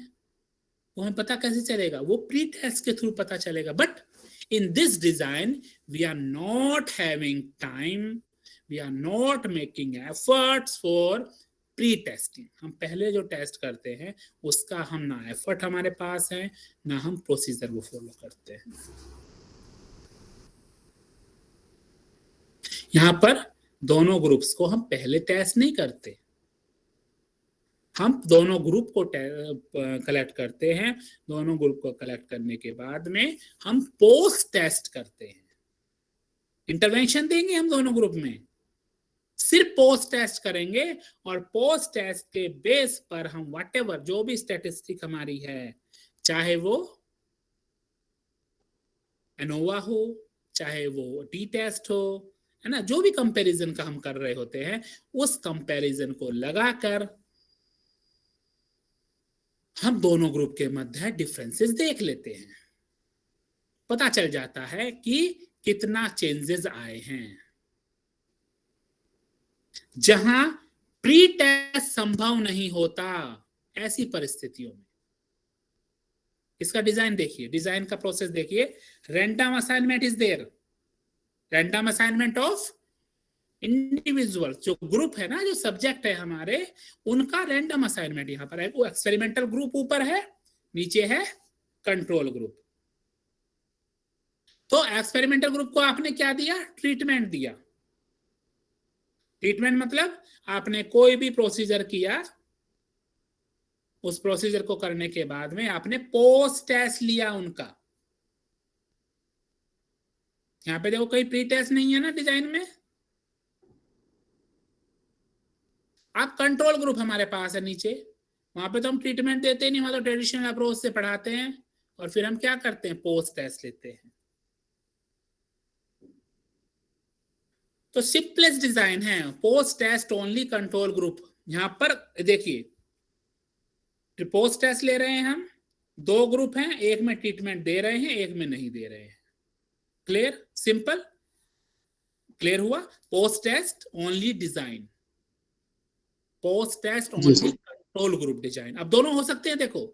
वो हमें पता कैसे चलेगा, वो प्री टेस्ट के थ्रू पता चलेगा। But in this design we are not having time, we are not making efforts for pre-testing। हम पहले जो टेस्ट करते हैं उसका हम ना एफर्ट हमारे पास है ना हम प्रोसीजर को फॉलो करते हैं। यहां पर दोनों ग्रुप्स को हम पहले टेस्ट नहीं करते, हम दोनों ग्रुप को कलेक्ट करते हैं। दोनों ग्रुप को कलेक्ट करने के बाद में हम पोस्ट टेस्ट करते हैं। इंटरवेंशन देंगे हम दोनों ग्रुप में, सिर्फ पोस्ट टेस्ट करेंगे और पोस्ट टेस्ट के बेस पर हम व्हाटएवर जो भी स्टैटिस्टिक हमारी है, चाहे वो एनोवा हो चाहे वो टी टेस्ट हो, है ना, जो भी कंपैरिजन का हम कर रहे होते हैं उस कंपैरिजन को लगाकर हम दोनों ग्रुप के मध्य डिफरेंसेस देख लेते हैं। पता चल जाता है कि कितना चेंजेस आए हैं। जहां प्री टेस्ट संभव नहीं होता ऐसी परिस्थितियों में इसका डिजाइन देखिए, डिजाइन का प्रोसेस देखिए। Random assignment is there, random assignment of individual, जो ग्रुप है ना, जो सब्जेक्ट है हमारे, उनका रैंडम असाइनमेंट यहां पर है। वो एक्सपेरिमेंटल ग्रुप ऊपर है, नीचे है कंट्रोल ग्रुप। तो एक्सपेरिमेंटल ग्रुप को आपने क्या दिया, ट्रीटमेंट दिया। ट्रीटमेंट मतलब आपने कोई भी प्रोसीजर किया, उस प्रोसीजर को करने के बाद में आपने पोस्ट टेस्ट लिया उनका। यहां पे देखो कोई प्री टेस्ट नहीं है ना डिजाइन में। आप कंट्रोल ग्रुप हमारे पास है नीचे, वहां पे तो हम ट्रीटमेंट देते नहीं, वहां तो ट्रेडिशनल अप्रोच से पढ़ाते हैं और फिर हम क्या करते हैं पोस्ट टेस्ट लेते हैं। तो सिंपलेस्ट डिजाइन है post test only control group. यहां पर देखिए पोस्ट टेस्ट ले रहे हैं हम, दो ग्रुप हैं, एक में ट्रीटमेंट दे रहे हैं एक में नहीं दे रहे हैं। क्लियर, सिंपल, क्लियर हुआ। Post test only design, post test only control group design. अब दोनों हो सकते हैं, देखो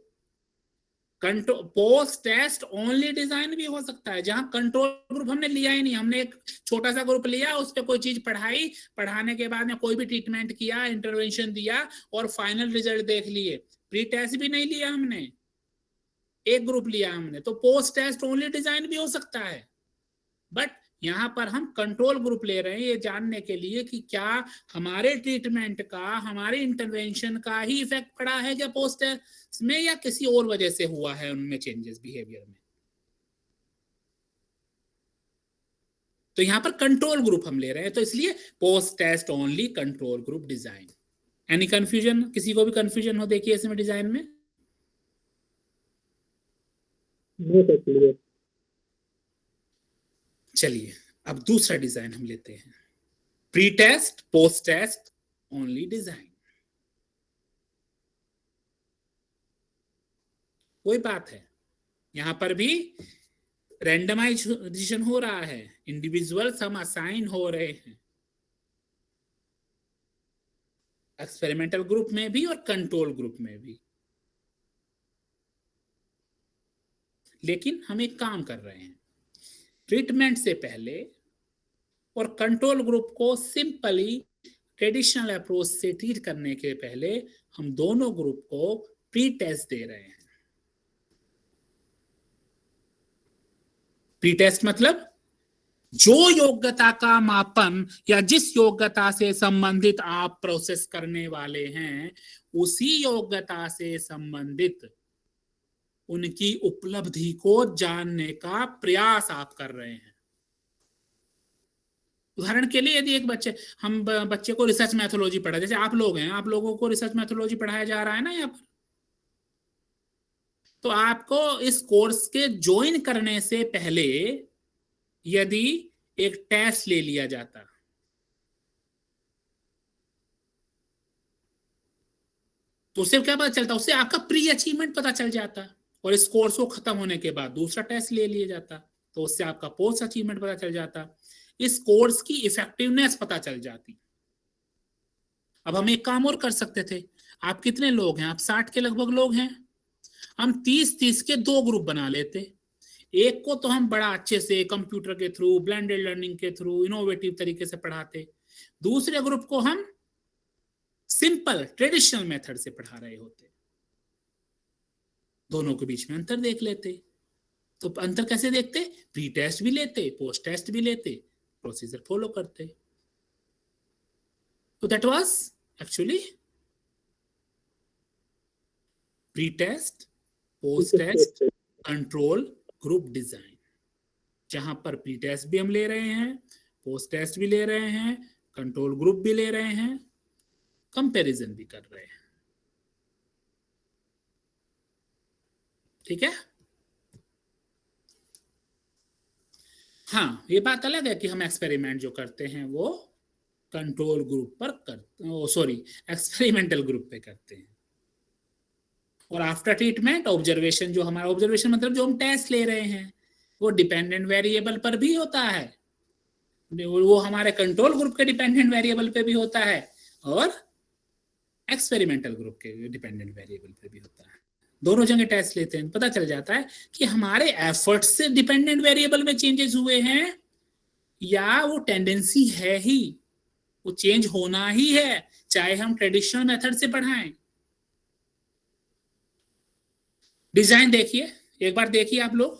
control post test only design भी हो सकता है जहां कंट्रोल ग्रुप हमने लिया ही नहीं, हमने एक छोटा सा ग्रुप लिया, उस पर कोई चीज पढ़ाई, पढ़ाने के बाद में कोई भी ट्रीटमेंट किया, इंटरवेंशन दिया और फाइनल रिजल्ट देख लिए। प्री टेस्ट भी नहीं लिया हमने, एक ग्रुप लिया हमने, तो पोस्ट टेस्ट ओनली डिजाइन भी हो सकता है। बट यहाँ पर हम कंट्रोल ग्रुप ले रहे हैं ये जानने के लिए कि क्या हमारे ट्रीटमेंट का, हमारे इंटरवेंशन का ही इफेक्ट पड़ा है क्या पोस्ट में, या किसी और वजह से हुआ है उनमें चेंजेस बिहेवियर में। तो यहाँ पर कंट्रोल ग्रुप हम ले रहे हैं, तो इसलिए post test only control group design. Any confusion, किसी को भी कंफ्यूजन हो देखिए इसमें डिजाइन में? No sir, clear. चलिए अब दूसरा डिजाइन हम लेते हैं, pre test post test only design. वही बात है, यहां पर भी रैंडमाइजेशन हो रहा है, इंडिविजुअल हम असाइन हो रहे हैं एक्सपेरिमेंटल ग्रुप में भी और कंट्रोल ग्रुप में भी। लेकिन हम एक काम कर रहे हैं, ट्रीटमेंट से पहले और कंट्रोल ग्रुप को सिंपली ट्रेडिशनल अप्रोच से ट्रीट करने के पहले हम दोनों ग्रुप को प्री टेस्ट दे रहे हैं। प्री टेस्ट मतलब जो योग्यता का मापन या जिस योग्यता से संबंधित आप प्रोसेस करने वाले हैं, उसी योग्यता से संबंधित उनकी उपलब्धि को जानने का प्रयास आप कर रहे हैं। उदाहरण के लिए यदि एक बच्चे को रिसर्च मैथोलॉजी पढ़ा, जैसे आप लोग हैं, आप लोगों को रिसर्च मैथोलॉजी पढ़ाया जा रहा है ना यहाँ पर, तो आपको इस कोर्स के ज्वाइन करने से पहले यदि एक टेस्ट ले लिया जाता, तो उससे क्या पता चलता, उससे आपका प्री अचीवमेंट पता चल जाता, और इस कोर्स को खत्म होने के बाद दूसरा टेस्ट ले लिया जाता तो उससे आपका पोस्ट अचीवमेंट पता चल जाता, इस कोर्स की इफेक्टिवनेस पता चल जाती। अब हम एक काम और कर सकते थे, आप कितने लोग हैं, आप 60 के लगभग लोग हैं, हम 30-30 के 2 ग्रुप बना लेते। एक को तो हम बड़ा अच्छे से कंप्यूटर के थ्रू, ब्लेंडेड लर्निंग के थ्रू, इनोवेटिव तरीके से पढ़ाते, दूसरे ग्रुप को हम सिंपल ट्रेडिशनल मेथड से पढ़ा रहे होते। दोनों के बीच में अंतर देख लेते। तो अंतर कैसे देखते? प्री टेस्ट भी लेते, पोस्ट टेस्ट भी लेते, प्रोसीजर फॉलो करते। तो that was actually pre test post test control group design, जहां पर प्री टेस्ट भी हम ले रहे हैं, पोस्ट टेस्ट भी ले रहे हैं, कंट्रोल ग्रुप भी ले रहे हैं, कंपैरिजन भी कर रहे हैं। ठीक है? हाँ, ये बात अलग है कि हम एक्सपेरिमेंट जो करते हैं वो कंट्रोल ग्रुप पर एक्सपेरिमेंटल ग्रुप पे करते हैं। और आफ्टर ट्रीटमेंट ऑब्जर्वेशन, जो हमारा ऑब्जर्वेशन मतलब जो हम टेस्ट ले रहे हैं, वो डिपेंडेंट वेरिएबल पर भी होता है, वो हमारे कंट्रोल ग्रुप के डिपेंडेंट वेरिएबल पे भी होता है और एक्सपेरिमेंटल ग्रुप के डिपेंडेंट वेरिएबल पे भी होता है। दोनों जगह टेस्ट लेते हैं, पता चल जाता है कि हमारे एफर्ट से डिपेंडेंट वेरिएबल में चेंजेस हुए हैं या वो टेंडेंसी है ही, वो चेंज होना ही है, चाहे हम ट्रेडिशनल मेथड से पढ़ाएं। डिजाइन देखिए, एक बार देखिए, आप लोग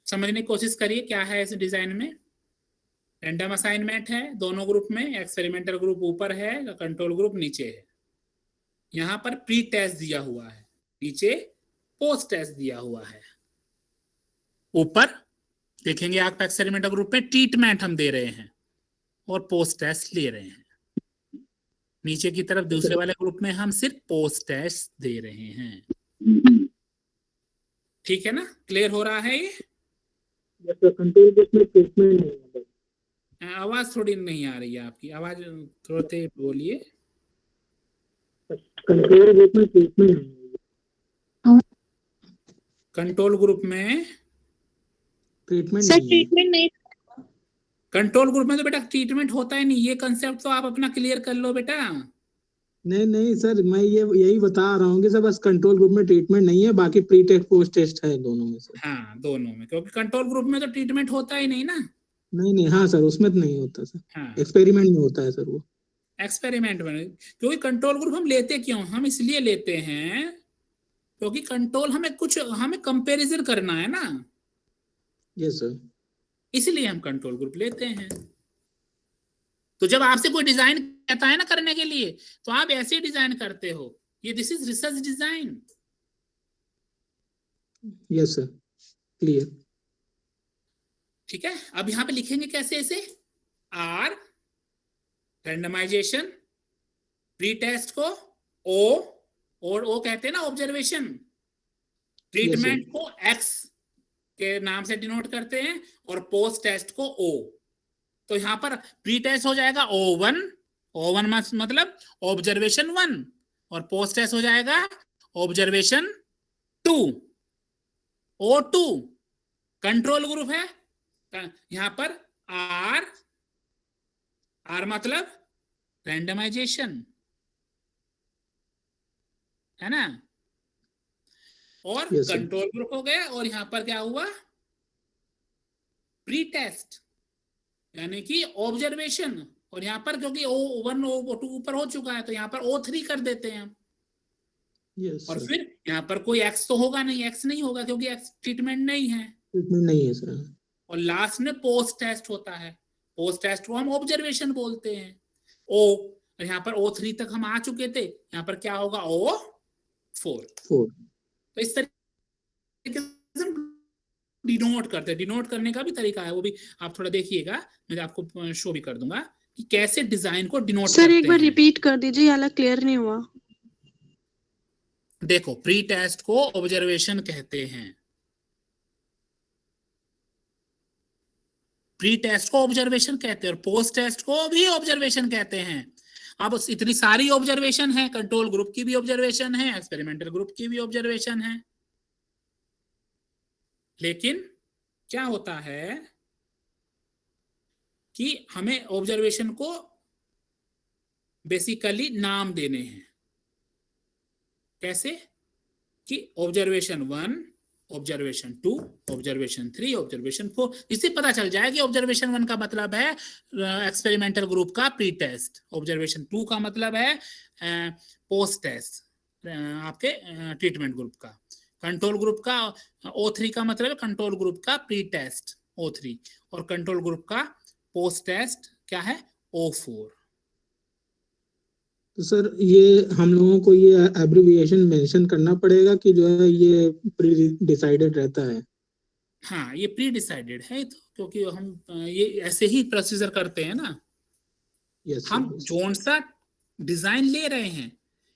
समझने की कोशिश करिए क्या है इस डिजाइन में। रैंडम असाइनमेंट है दोनों ग्रुप में, एक्सपेरिमेंटल ग्रुप ऊपर है, कंट्रोल ग्रुप नीचे है। यहां पर प्री टेस्ट दिया हुआ है, नीचे पोस्ट टेस्ट दिया हुआ है। ऊपर देखेंगे आप एक्सपेरिमेंटल ग्रुप में ट्रीटमेंट हम दे रहे हैं और पोस्ट टेस्ट ले रहे हैं। नीचे की तरफ दूसरे वाले ग्रुप में हम सिर्फ पोस्ट टेस्ट दे रहे हैं। ठीक है ना? क्लियर हो रहा है ये? कंट्रोल ग्रुप में ट्रीटमेंट नहीं है। आवाज थोड़ी नहीं आ रही है आपकी, आवाज थोड़ा तेज बोलिए। कंट्रोल ग्रुप में ट्रीटमेंट नहीं है। कंट्रोल ग्रुप में ट्रीटमेंट सर ट्रीटमेंट नहीं, कंट्रोल ग्रुप में तो बेटा ट्रीटमेंट होता ही नहीं, ये कंसेप्ट तो आप अपना क्लियर कर लो बेटा। नहीं सर, मैं यही बता रहा हूँ कि सर बस कंट्रोल ग्रुप में ट्रीटमेंट नहीं है, बाकी प्री टेस्ट पोस्ट टेस्ट है दोनों में सर। हाँ दोनों में, क्योंकि कंट्रोल ग्रुप में तो ट्रीटमेंट होता ही नहीं ना। नहीं हाँ सर, उसमें तो नहीं होता सर। हाँ एक्सपेरिमेंट में होता है सर वो। एक्सपेरिमेंट में, क्योंकि कंट्रोल ग्रुप हम लेते क्यों? हम इसलिए लेते हैं क्योंकि कंट्रोल हमें कंपैरिजन करना है ना। Yes sir. इसलिए हम कंट्रोल ग्रुप लेते हैं। तो जब आपसे कोई डिजाइन कहता है ना करने के लिए, तो आप ऐसे डिजाइन करते हो। ये this is research design. Yes sir, clear. ठीक है, अब यहां पे लिखेंगे कैसे ऐसे, आर रैंडमाइजेशन, प्री टेस्ट को ओ, और ओ कहते हैं ना ऑब्जर्वेशन, ट्रीटमेंट को एक्स के नाम से डिनोट करते हैं, और पोस्ट टेस्ट को ओ। तो यहां पर प्री टेस्ट हो जाएगा O1, O1 मतलब ऑब्जर्वेशन 1, और पोस्ट टेस्ट हो जाएगा ऑब्जर्वेशन 2, O2। कंट्रोल ग्रुप है यहां पर आर मतलब रैंडमाइजेशन, है ना, और Yes, sir. कंट्रोल ग्रुप हो गया। और यहां पर क्या हुआ, प्री टेस्ट यानी कि ऑब्जर्वेशन, और यहां पर क्योंकि O1 O2 ऊपर हो चुका है, तो यहां पर O3 कर देते हैं हम। यस और सर, फिर यहां पर कोई एक्स तो होगा नहीं, एक्स नहीं होगा क्योंकि एक्स ट्रीटमेंट नहीं है। ट्रीटमेंट नहीं है सर। और लास्ट में पोस्ट टेस्ट होता है, पोस्ट टेस्ट को हम ऑब्जर्वेशन बोलते हैं, ओ। और यहाँ पर O3 तक हम आ चुके थे, यहाँ पर क्या होगा, O4। तो इस तरीके से डिनोट करते हैं। डिनोट करने का भी तरीका है, वो भी आप थोड़ा देखिएगा, मैं आपको शो भी कर दूंगा कि कैसे डिजाइन को डिनोट सर करते एक बार हैं। रिपीट कर दीजिए, हालांकि क्लियर नहीं हुआ। देखो, प्री टेस्ट को ऑब्जर्वेशन कहते हैं, प्री टेस्ट को ऑब्जर्वेशन कहते हैं, और पोस्ट टेस्ट को भी ऑब्जर्वेशन कहते हैं। अब इतनी सारी ऑब्जर्वेशन है, कंट्रोल ग्रुप की भी ऑब्जर्वेशन है, एक्सपेरिमेंटल ग्रुप की भी ऑब्जर्वेशन है, लेकिन क्या होता है कि हमें ऑब्जर्वेशन को बेसिकली नाम देने हैं। कैसे कि ऑब्जर्वेशन 1, ऑब्जर्वेशन 2, ऑब्जर्वेशन 3, ऑब्जर्वेशन 4। इससे पता चल जाए कि ऑब्जर्वेशन 1 का मतलब है एक्सपेरिमेंटल ग्रुप का प्री टेस्ट, ऑब्जर्वेशन 2 का मतलब है पोस्ट टेस्ट आपके ट्रीटमेंट ग्रुप का, कंट्रोल ग्रुप का O3 का मतलब है कंट्रोल ग्रुप का प्री टेस्ट O3, और कंट्रोल ग्रुप का पोस्ट टेस्ट क्या है, O4। तो सर ये हम लोगों को ये एब्रिविएशन मेंशन करना पड़ेगा कि जो है ये प्री डिसाइडेड रहता है? हाँ, ये प्री डिसाइडेड है, तो क्योंकि हम ये ऐसे ही प्रोसीजर करते हैं ना। यस हम जोन सा डिजाइन ले रहे हैं,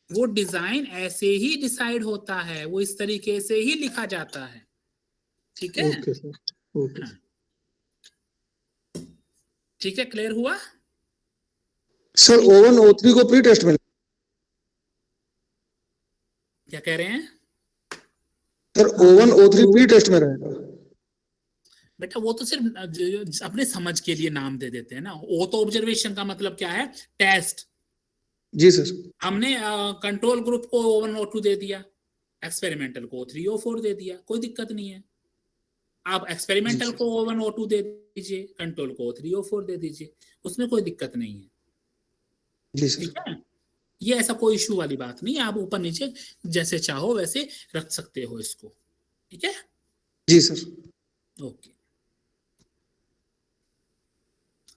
वो डिजाइन ऐसे ही डिसाइड होता है, वो इस तरीके से ही लिखा जाता है। ठीक है, ओके सर, ओके। हाँ। ठीक है, क्लियर हुआ? सर O1 O3 को प्री टेस्ट में, क्या कह रहे हैं sir O1 O3 pre test में रहेगा। बेटा? वो तो सिर्फ अपने समझ के लिए नाम दे देते हैं ना। वो तो ऑब्जर्वेशन का मतलब क्या है, टेस्ट। जी सर। हमने कंट्रोल ग्रुप को O1 O2 दे दिया, एक्सपेरिमेंटल को O3 O4 दे दिया, कोई दिक्कत नहीं है। आप एक्सपेरिमेंटल को O1 O2 दे दीजिए, कंट्रोल को O3 O4 दे दीजिए, उसमें कोई दिक्कत नहीं है। जी सर। ठीक है, ये ऐसा कोई इशू वाली बात नहीं है। आप ऊपर नीचे जैसे चाहो वैसे रख सकते हो इसको। ठीक है, जी सर। ओके।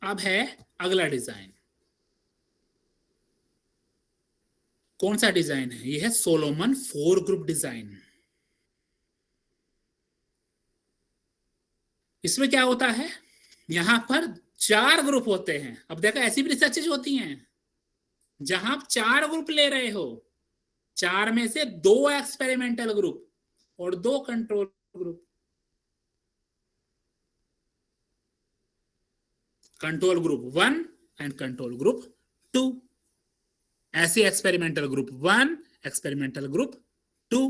अब है अगला डिजाइन। कौन सा डिजाइन है? ये है सोलोमन 4 ग्रुप डिजाइन। इसमें क्या होता है, यहां पर 4 ग्रुप होते हैं। अब देखो, ऐसी भी रिसर्चेज होती हैं जहां आप 4 ग्रुप ले रहे हो, 4 में से 2 एक्सपेरिमेंटल ग्रुप और 2 control group. Control group 1 and control group 2, ऐसे एक्सपेरिमेंटल ग्रुप 1, एक्सपेरिमेंटल ग्रुप 2।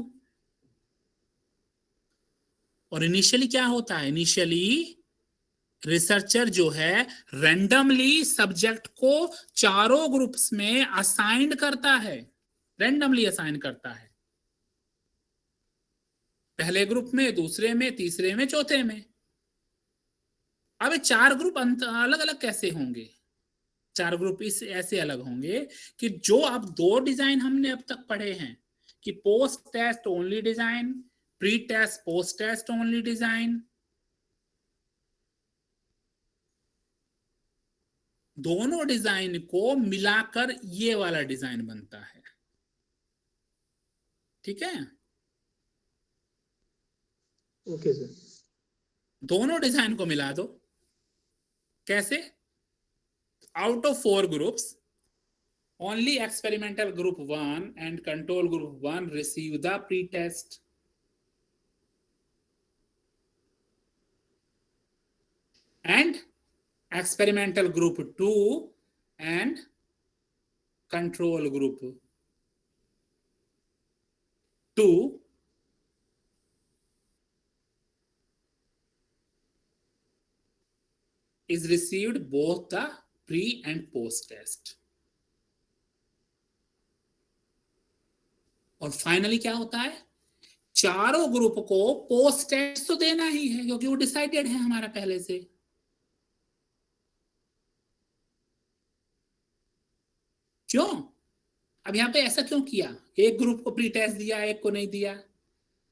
और इनिशियली क्या होता है, इनिशियली रिसर्चर जो है रैंडमली सब्जेक्ट को 4 ग्रुप्स में असाइन करता है, रैंडमली असाइन करता है, पहले ग्रुप में, दूसरे में, तीसरे में, चौथे में। अब 4 ग्रुप अलग अलग कैसे होंगे? 4 ग्रुप इस ऐसे अलग होंगे कि जो अब 2 डिजाइन हमने अब तक पढ़े हैं कि post test only design, pre test post test only design, दोनों डिजाइन को मिलाकर ये वाला डिजाइन बनता है। ठीक है, ओके सर। दोनों डिजाइन को मिला दो। कैसे? Out of 4 groups only experimental group 1 and control group 1 receive the pre-test, and experimental group 2 and control group 2 is received both the pre and post test। और फाइनली क्या होता है, चारों ग्रुप को पोस्ट टेस्ट तो देना ही है क्योंकि वो डिसाइडेड है हमारा पहले से। क्यों? अब यहां पे ऐसा क्यों किया, एक ग्रुप को प्री टेस्ट दिया एक को नहीं दिया?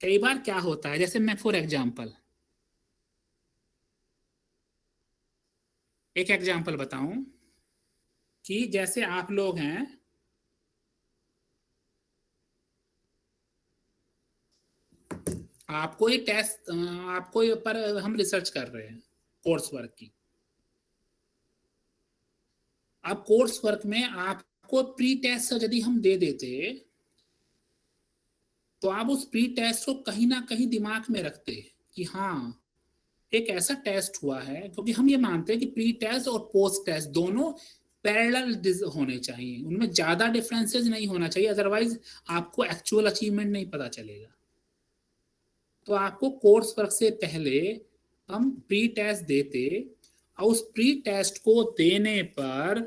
कई बार क्या होता है, जैसे मैं फॉर एग्जांपल एक एग्जांपल बताऊं कि जैसे आप लोग हैं, आपको ये टेस्ट, आपको ये पर हम रिसर्च कर रहे हैं कोर्स वर्क की। अब कोर्स वर्क में आपको प्री टेस्ट यदि हम दे देते तो आप उस प्री टेस्ट को कहीं ना कहीं दिमाग में रखते कि हाँ एक ऐसा टेस्ट हुआ है, क्योंकि हम ये मानते हैं कि प्री टेस्ट और पोस्ट टेस्ट दोनों पैरेलल होने चाहिए, उनमें ज्यादा डिफरेंसेस नहीं होना चाहिए, अदरवाइज आपको एक्चुअल अचीवमेंट नहीं पता चलेगा। तो आपको कोर्स वर्क से पहले हम प्री टेस्ट देते और उस प्री टेस्ट को देने पर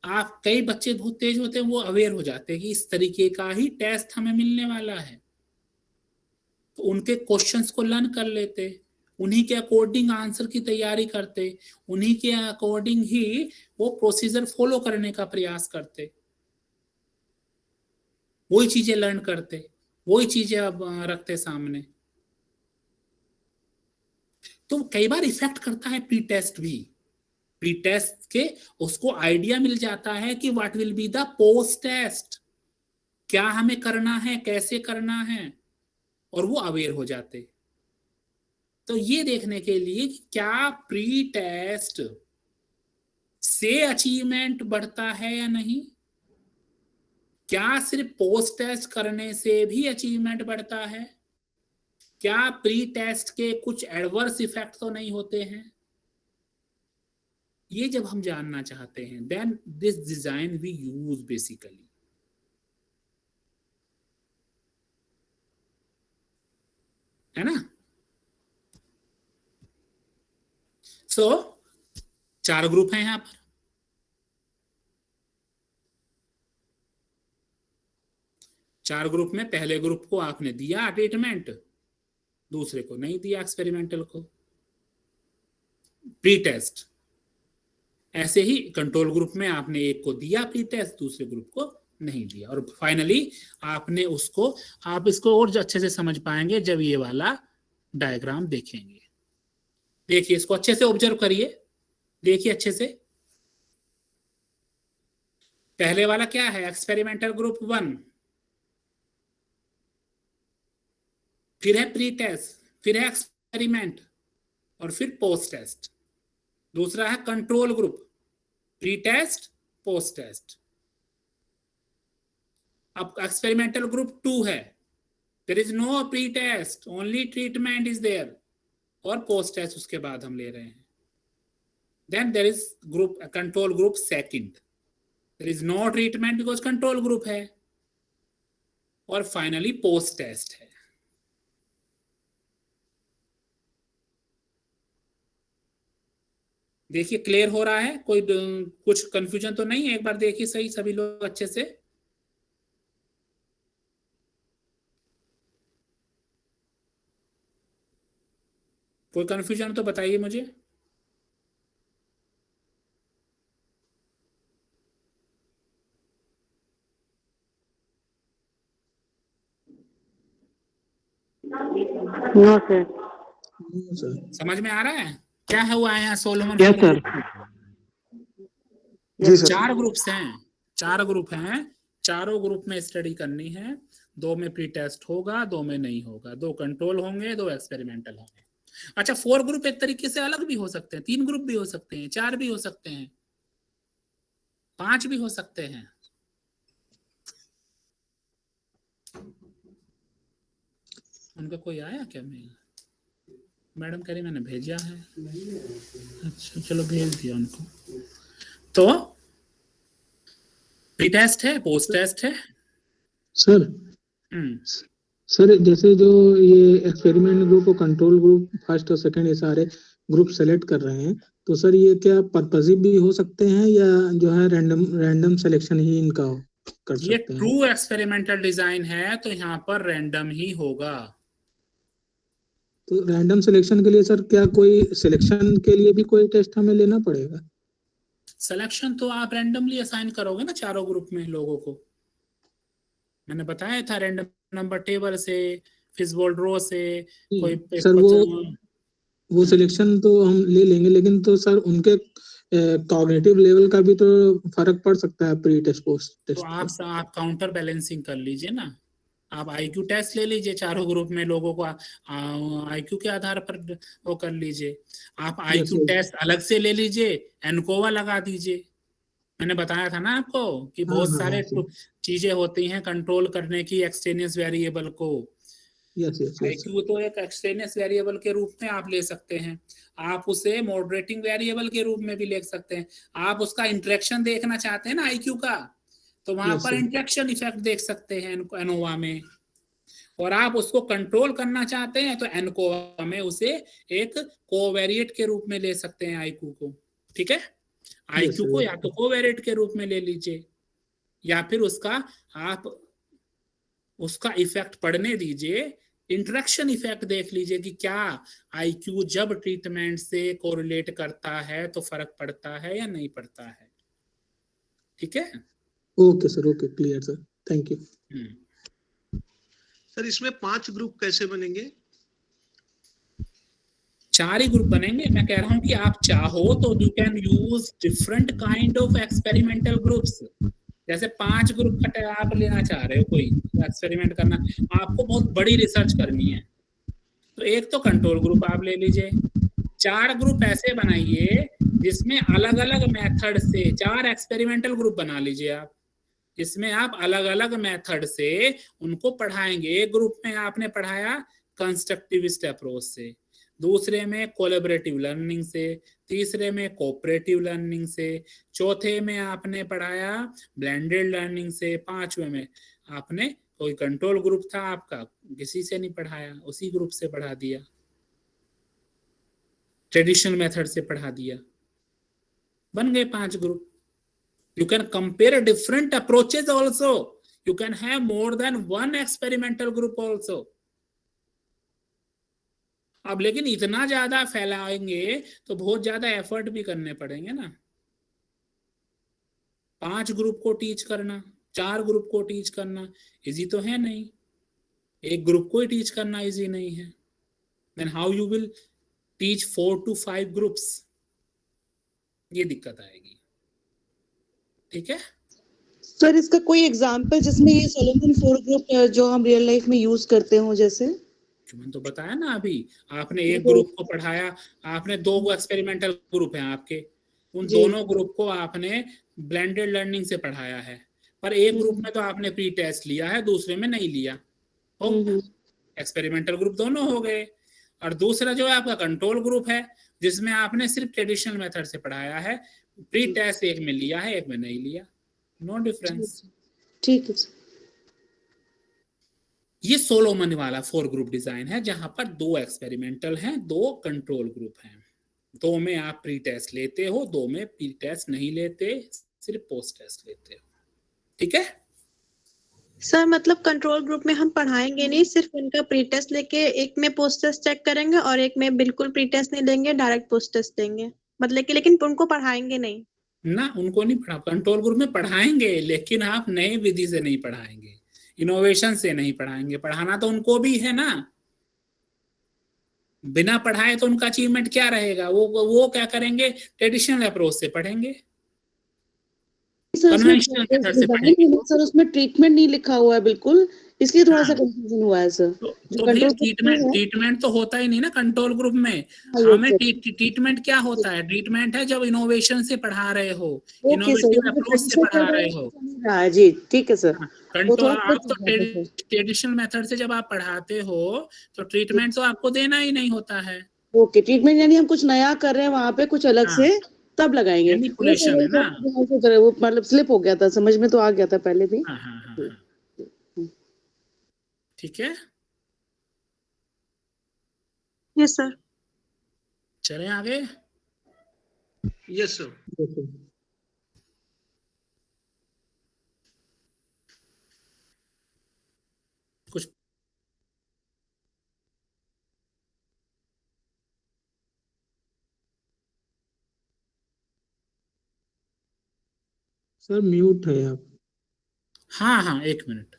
आप, कई बच्चे बहुत तेज होते हैं, वो अवेयर हो जाते हैं कि इस तरीके का ही टेस्ट हमें मिलने वाला है, तो उनके क्वेश्चंस को लर्न कर लेते, उन्हीं के अकॉर्डिंग आंसर की तैयारी करते, उन्हीं के अकॉर्डिंग ही वो प्रोसीजर फॉलो करने का प्रयास करते, वही चीजें लर्न करते, वही चीजें अब रखते सामने। तो कई बार इफेक्ट करता है प्री टेस्ट भी, प्री टेस्ट के उसको आइडिया मिल जाता है कि what will be the post test, क्या हमें करना है, कैसे करना है, और वो अवेयर हो जाते। तो ये देखने के लिए कि क्या प्री टेस्ट से अचीवमेंट बढ़ता है या नहीं, क्या सिर्फ पोस्ट टेस्ट करने से भी अचीवमेंट बढ़ता है, क्या प्री टेस्ट के कुछ एडवर्स इफेक्ट तो नहीं होते हैं, ये जब हम जानना चाहते हैं then this design we use basically. है ना? सो 4 ग्रुप हैं यहां पर, चार ग्रुप में पहले ग्रुप को आपने दिया ट्रीटमेंट, दूसरे को नहीं दिया, एक्सपेरिमेंटल को प्री टेस्ट। ऐसे ही कंट्रोल ग्रुप में आपने एक को दिया प्री टेस्ट, दूसरे ग्रुप को नहीं दिया, और फाइनली आपने उसको, आप इसको और अच्छे से समझ पाएंगे जब ये वाला डायग्राम देखेंगे। देखिए इसको अच्छे से ऑब्जर्व करिए, देखिए अच्छे से। पहले वाला क्या है, एक्सपेरिमेंटल ग्रुप 1, फिर है प्री टेस्ट, फिर है एक्सपेरिमेंट, और फिर पोस्ट टेस्ट। दूसरा है control group, pre test, post test. अब एक्सपेरिमेंटल ग्रुप 2 है, there is no pre test, only treatment is there, और पोस्ट टेस्ट उसके बाद हम ले रहे हैं। Then there is group control group second, there is no treatment because control group है, और फाइनली पोस्ट टेस्ट है। देखिए क्लियर हो रहा है, कोई कुछ कंफ्यूजन तो नहीं है? एक बार देखिए सही सभी लोग अच्छे से। कोई कंफ्यूजन तो बताइए मुझे। No sir. समझ में आ रहा है क्या है हुआ है यहाँ सोलोमन? Yes sir. जी सर। 4 ग्रुप्स हैं, 4 ग्रुप हैं, चारों ग्रुप में स्टडी करनी है। 2 में प्री टेस्ट होगा, 2 में नहीं होगा, 2 कंट्रोल होंगे, 2 एक्सपेरिमेंटल होंगे। अच्छा, 4 ग्रुप एक तरीके से अलग भी हो सकते हैं, 3 ग्रुप भी हो सकते हैं, 4 भी हो सकते हैं, 5 भी हो सकते हैं। उनका कोई आया क्या मेल? मैडम कह रही मैंने भेजा है। अच्छा चलो भेज दिया उनको। तो प्री टेस्ट है, पोस्ट टेस्ट है। सर सर जैसे जो ये एक्सपेरिमेंट ग्रुप और कंट्रोल ग्रुप फर्स्ट और सेकंड ये सारे ग्रुप सेलेक्ट कर रहे हैं, तो सर ये क्या पर्पसिव भी हो सकते हैं या जो है रैंडम सिलेक्शन ही इनका कर ये सकते हैं? ट्रू एक्सपेरिमेंटल डिजाइन है तो यहाँ पर रैंडम ही होगा। तो रैंडम सिलेक्शन के लिए सर क्या कोई सिलेक्शन के लिए भी कोई टेस्ट हमें लेना पड़ेगा? सिलेक्शन तो आप रैंडमली असाइन करोगे ना चारों ग्रुप में लोगों को। मैंने बताया था रैंडम नंबर टेबल से, फिशबोल्ड रो से कोई सर वो सिलेक्शन तो हम ले लेंगे, लेकिन तो सर उनके कॉग्निटिव लेवल का भी तो फर्क पड़ सकता है प्री टेस्ट पोस्ट टेस्ट। तो आप काउंटर बैलेंसिंग कर लीजिए ना। आप आईक्यू टेस्ट ले लीजिए, चारों ग्रुप में लोगों को आईक्यू के आधार पर वो कर लीजिए। आप आईक्यू टेस्ट अलग से ले लीजिए, एनकोवा लगा दीजिए। मैंने बताया था ना आपको कि बहुत सारे चीजें होती हैं कंट्रोल करने की एक्सटेनियस वेरिएबल को। आईक्यू तो एक एक्सटेनियस वेरिएबल के रूप में आप ले सकते हैं, आप उसे मॉडरेटिंग वेरिएबल के रूप में भी ले सकते हैं। आप उसका इंटरेक्शन देखना चाहते हैं ना आईक्यू का, तो वहां पर इंटरेक्शन इफेक्ट देख सकते हैं एनोवा में। और आप उसको कंट्रोल करना चाहते हैं तो एनकोवा में उसे एक कोवेरिएट के रूप में ले सकते हैं आईक्यू को। ठीक है, आईक्यू को या तो कोवेरिएट के रूप में ले लीजिए, या फिर आप उसका इफेक्ट पढ़ने दीजिए, इंटरेक्शन इफेक्ट देख लीजिए कि क्या आईक्यू जब ट्रीटमेंट से कोरिलेट करता है तो फर्क पड़ता है या नहीं पड़ता है। ठीक है, okay sir, okay, clear sir, thank you. Sir इसमें 5 ग्रुप कैसे बनेंगे? 4 ही ग्रुप बनेंगे। मैं कह रहा हूं कि आप चाहो तो you can use different kind of experimental groups. जैसे 5 ग्रुप का आप लेना चाह रहे हो, कोई एक्सपेरिमेंट करना, आपको बहुत बड़ी रिसर्च करनी है, तो एक तो कंट्रोल ग्रुप आप ले लीजिए। 4 ग्रुप ऐसे बनाइए जिसमें अलग अलग मेथड से 4 एक्सपेरिमेंटल ग्रुप बना लीजिए आप, जिसमें आप अलग अलग मेथड से उनको पढ़ाएंगे। एक ग्रुप में आपने पढ़ाया कंस्ट्रक्टिविस्ट अप्रोच से, दूसरे में कोलैबोरेटिव लर्निंग से, तीसरे में कोऑपरेटिव लर्निंग से, चौथे में आपने पढ़ाया ब्लेंडेड लर्निंग से, 5वें में आपने कोई कंट्रोल ग्रुप था आपका, किसी से नहीं पढ़ाया, उसी ग्रुप से पढ़ा दिया, ट्रेडिशनल मेथड से पढ़ा दिया, बन गए 5 group. You can compare different approaches also. You can have more than one experimental group also. अब लेकिन इतना ज्यादा फैलाएंगे तो बहुत ज्यादा एफर्ट भी करने पड़ेंगे ना। 5 ग्रुप को टीच करना, 4 ग्रुप को टीच करना इजी तो है नहीं, एक ग्रुप को ही टीच करना इजी नहीं है। Then how you will teach 4 to 5 groups? ये दिक्कत आएगी। ठीक है सर, इसका कोई एग्जांपल जिसमें ये सोलोमन 4 ग्रुप जो हम रियल लाइफ में यूज करते हो? जैसे मैंने तो बताया ना अभी, आपने एक ग्रुप को पढ़ाया, आपने 2 एक्सपेरिमेंटल ग्रुप हैं आपके, उन दोनों ग्रुप को आपने ब्लेंडेड लर्निंग से पढ़ाया है, पर एक ग्रुप में तो आपने प्री टेस्ट लिया है, दूसरे में नहीं लिया, एक्सपेरिमेंटल ग्रुप दोनों हो गए। और दूसरा जो है आपका कंट्रोल ग्रुप है, जिसमें आपने सिर्फ ट्रेडिशनल मेथड से पढ़ाया है, प्री टेस्ट एक में लिया है, एक में नहीं लिया, नो डिफरेंस। ठीक है। ये सोलोमन वाला 4 ग्रुप डिजाइन है, जहां पर 2 एक्सपेरिमेंटल हैं, 2 कंट्रोल ग्रुप हैं, 2 में आप प्री टेस्ट लेते हो, 2 में प्री टेस्ट नहीं लेते, सिर्फ पोस्ट टेस्ट लेते हो। ठीक है सर, मतलब कंट्रोल ग्रुप में हम पढ़ाएंगे नहीं, सिर्फ उनका प्री टेस्ट लेके एक में पोस्ट टेस्ट चेक करेंगे और एक में बिल्कुल प्री टेस्ट नहीं लेंगे, डायरेक्ट पोस्ट टेस्ट देंगे, मतलब कि लेकिन उनको पढ़ाएंगे नहीं ना, उनको नहीं पढ़ा। कंट्रोल ग्रुप में पढ़ाएंगे, लेकिन आप नई विधि से नहीं पढ़ाएंगे, इनोवेशन से नहीं पढ़ाएंगे। पढ़ाना तो उनको भी है ना, बिना पढ़ाए तो उनका अचीवमेंट क्या रहेगा? वो क्या करेंगे? ट्रेडिशनल अप्रोच से पढ़ेंगे। सर उसमें कन्वेंशनल मेथड से डिजाइन पढ़ेंगे है ना सर, उसमें ट्रीटमेंट नहीं लिखा हुआ है बिल्कुल, इसलिए थोड़ा सा हाँ, कंफ्यूजन हुआ है सर। तो भैया ट्रीटमेंट तो होता ही नहीं ना कंट्रोल ग्रुप में। हमें ट्रीटमेंट क्या होता है? ट्रीटमेंट है जब इनोवेशन से पढ़ा रहे हो, ओके सर, इनोवेटिव अप्रोच से पढ़ा रहे हो। हाँ जी ठीक है सर। वो कंट्रोल थोड़ा आप तो ट्रेडिशनल मेथड से जब आप पढ़ाते हो तो ट्रीटमेंट तो आपको देना ही नहीं होता है। ओके, ट्रीटमेंट यानी हम कुछ नया कर रहे हैं वहां पे कुछ अलग से तब लगाएंगे। मैनिपुलेशन है ना। वो मतलब स्लिप हो गया था, समझ में तो आ गया था पहले भी। हाँ हाँ हाँ हाँ, ठीक है, यस सर। चलें आगे। Yes sir. कुछ सर म्यूट है आप। हाँ हाँ, एक मिनट।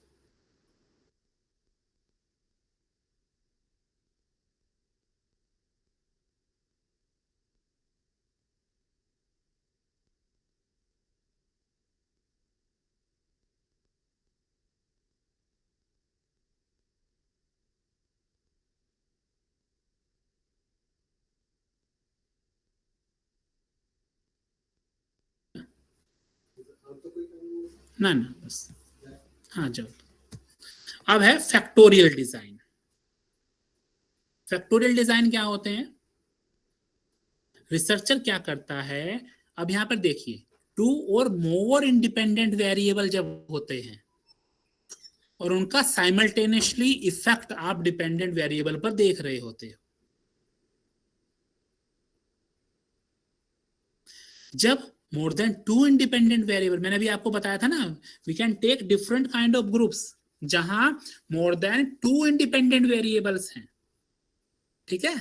ना ना बस, हाँ जाओ। अब है फैक्टोरियल डिजाइन। फैक्टोरियल डिजाइन क्या होते हैं? रिसर्चर क्या करता है, अब यहां पर देखिए, 2 और मोर इंडिपेंडेंट वेरिएबल जब होते हैं और उनका साइमल्टेनियसली इफेक्ट आप डिपेंडेंट वेरिएबल पर देख रहे होते हो। जब मोर देन 2 इंडिपेंडेंट वेरिएबल, मैंने भी आपको बताया था ना, we can take different kind of groups जहां मोर देन 2 इंडिपेंडेंट वेरिएबल्स हैं, ठीक है।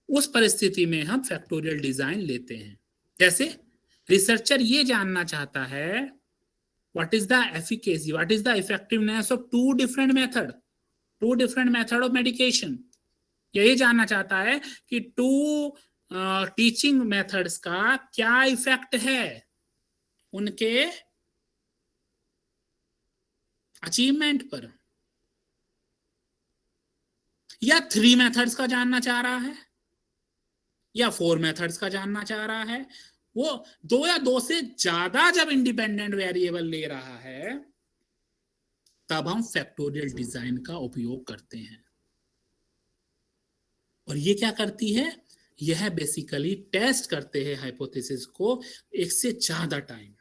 उस परिस्थिति में हम फैक्टोरियल डिजाइन लेते हैं। जैसे रिसर्चर ये जानना चाहता है what is the efficacy, what is the effectiveness of 2 different method of medication. यही जानना चाहता है कि 2 टीचिंग मेथड्स का क्या इफेक्ट है उनके अचीवमेंट पर, या 3 मेथड्स का जानना चाह रहा है या 4 मेथड्स का जानना चाह रहा है। वो 2 या 2 से ज्यादा जब इंडिपेंडेंट वेरिएबल ले रहा है तब हम फैक्टोरियल डिजाइन का उपयोग करते हैं। और ये क्या करती है? यह बेसिकली टेस्ट करते हैं हाइपोथेसिस को एक से ज्यादा time,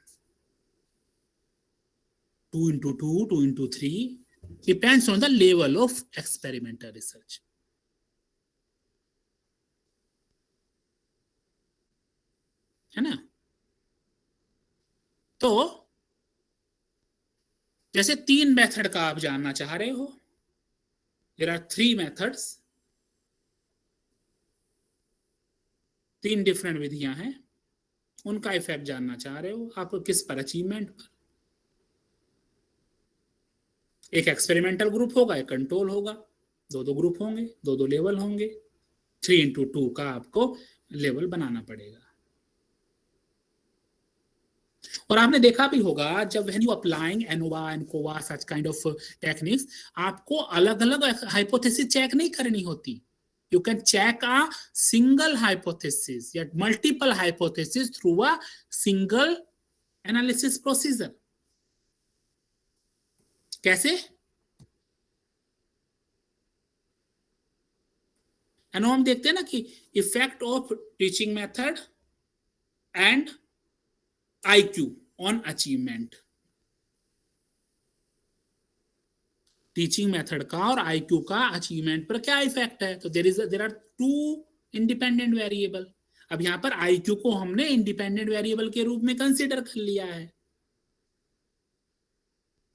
2 into 2, 2 into 3, depends on the level of experimental research. है ना? तो जैसे 3 मेथड का आप जानना चाह रहे हो, there are 3 methods, 3 डिफरेंट विधियां हैं, उनका इफेक्ट जानना चाह रहे हो आप किस पर, अचीवमेंट पर। एक एक्सपेरिमेंटल ग्रुप होगा, एक कंट्रोल होगा, 2 ग्रुप होंगे, 2 लेवल होंगे, 3 into 2 का आपको लेवल बनाना पड़ेगा। और आपने देखा भी होगा जब when you applying ANOVA ANCOVA such kind of techniques, आपको अलग अलग हाइपोथेसिस चेक नहीं करनी होती। You can check a single hypothesis या multiple hypothesis through a single analysis procedure. कैसे? एनो हम देखते हैं ना कि effect of teaching method and IQ on achievement. Teaching method का और IQ का अचीवमेंट पर क्या इफेक्ट है? तो देयर आर 2 इंडिपेंडेंट वेरिएबल। अब यहां पर IQ को हमने इंडिपेंडेंट वेरिएबल के रूप में कंसीडर कर लिया है,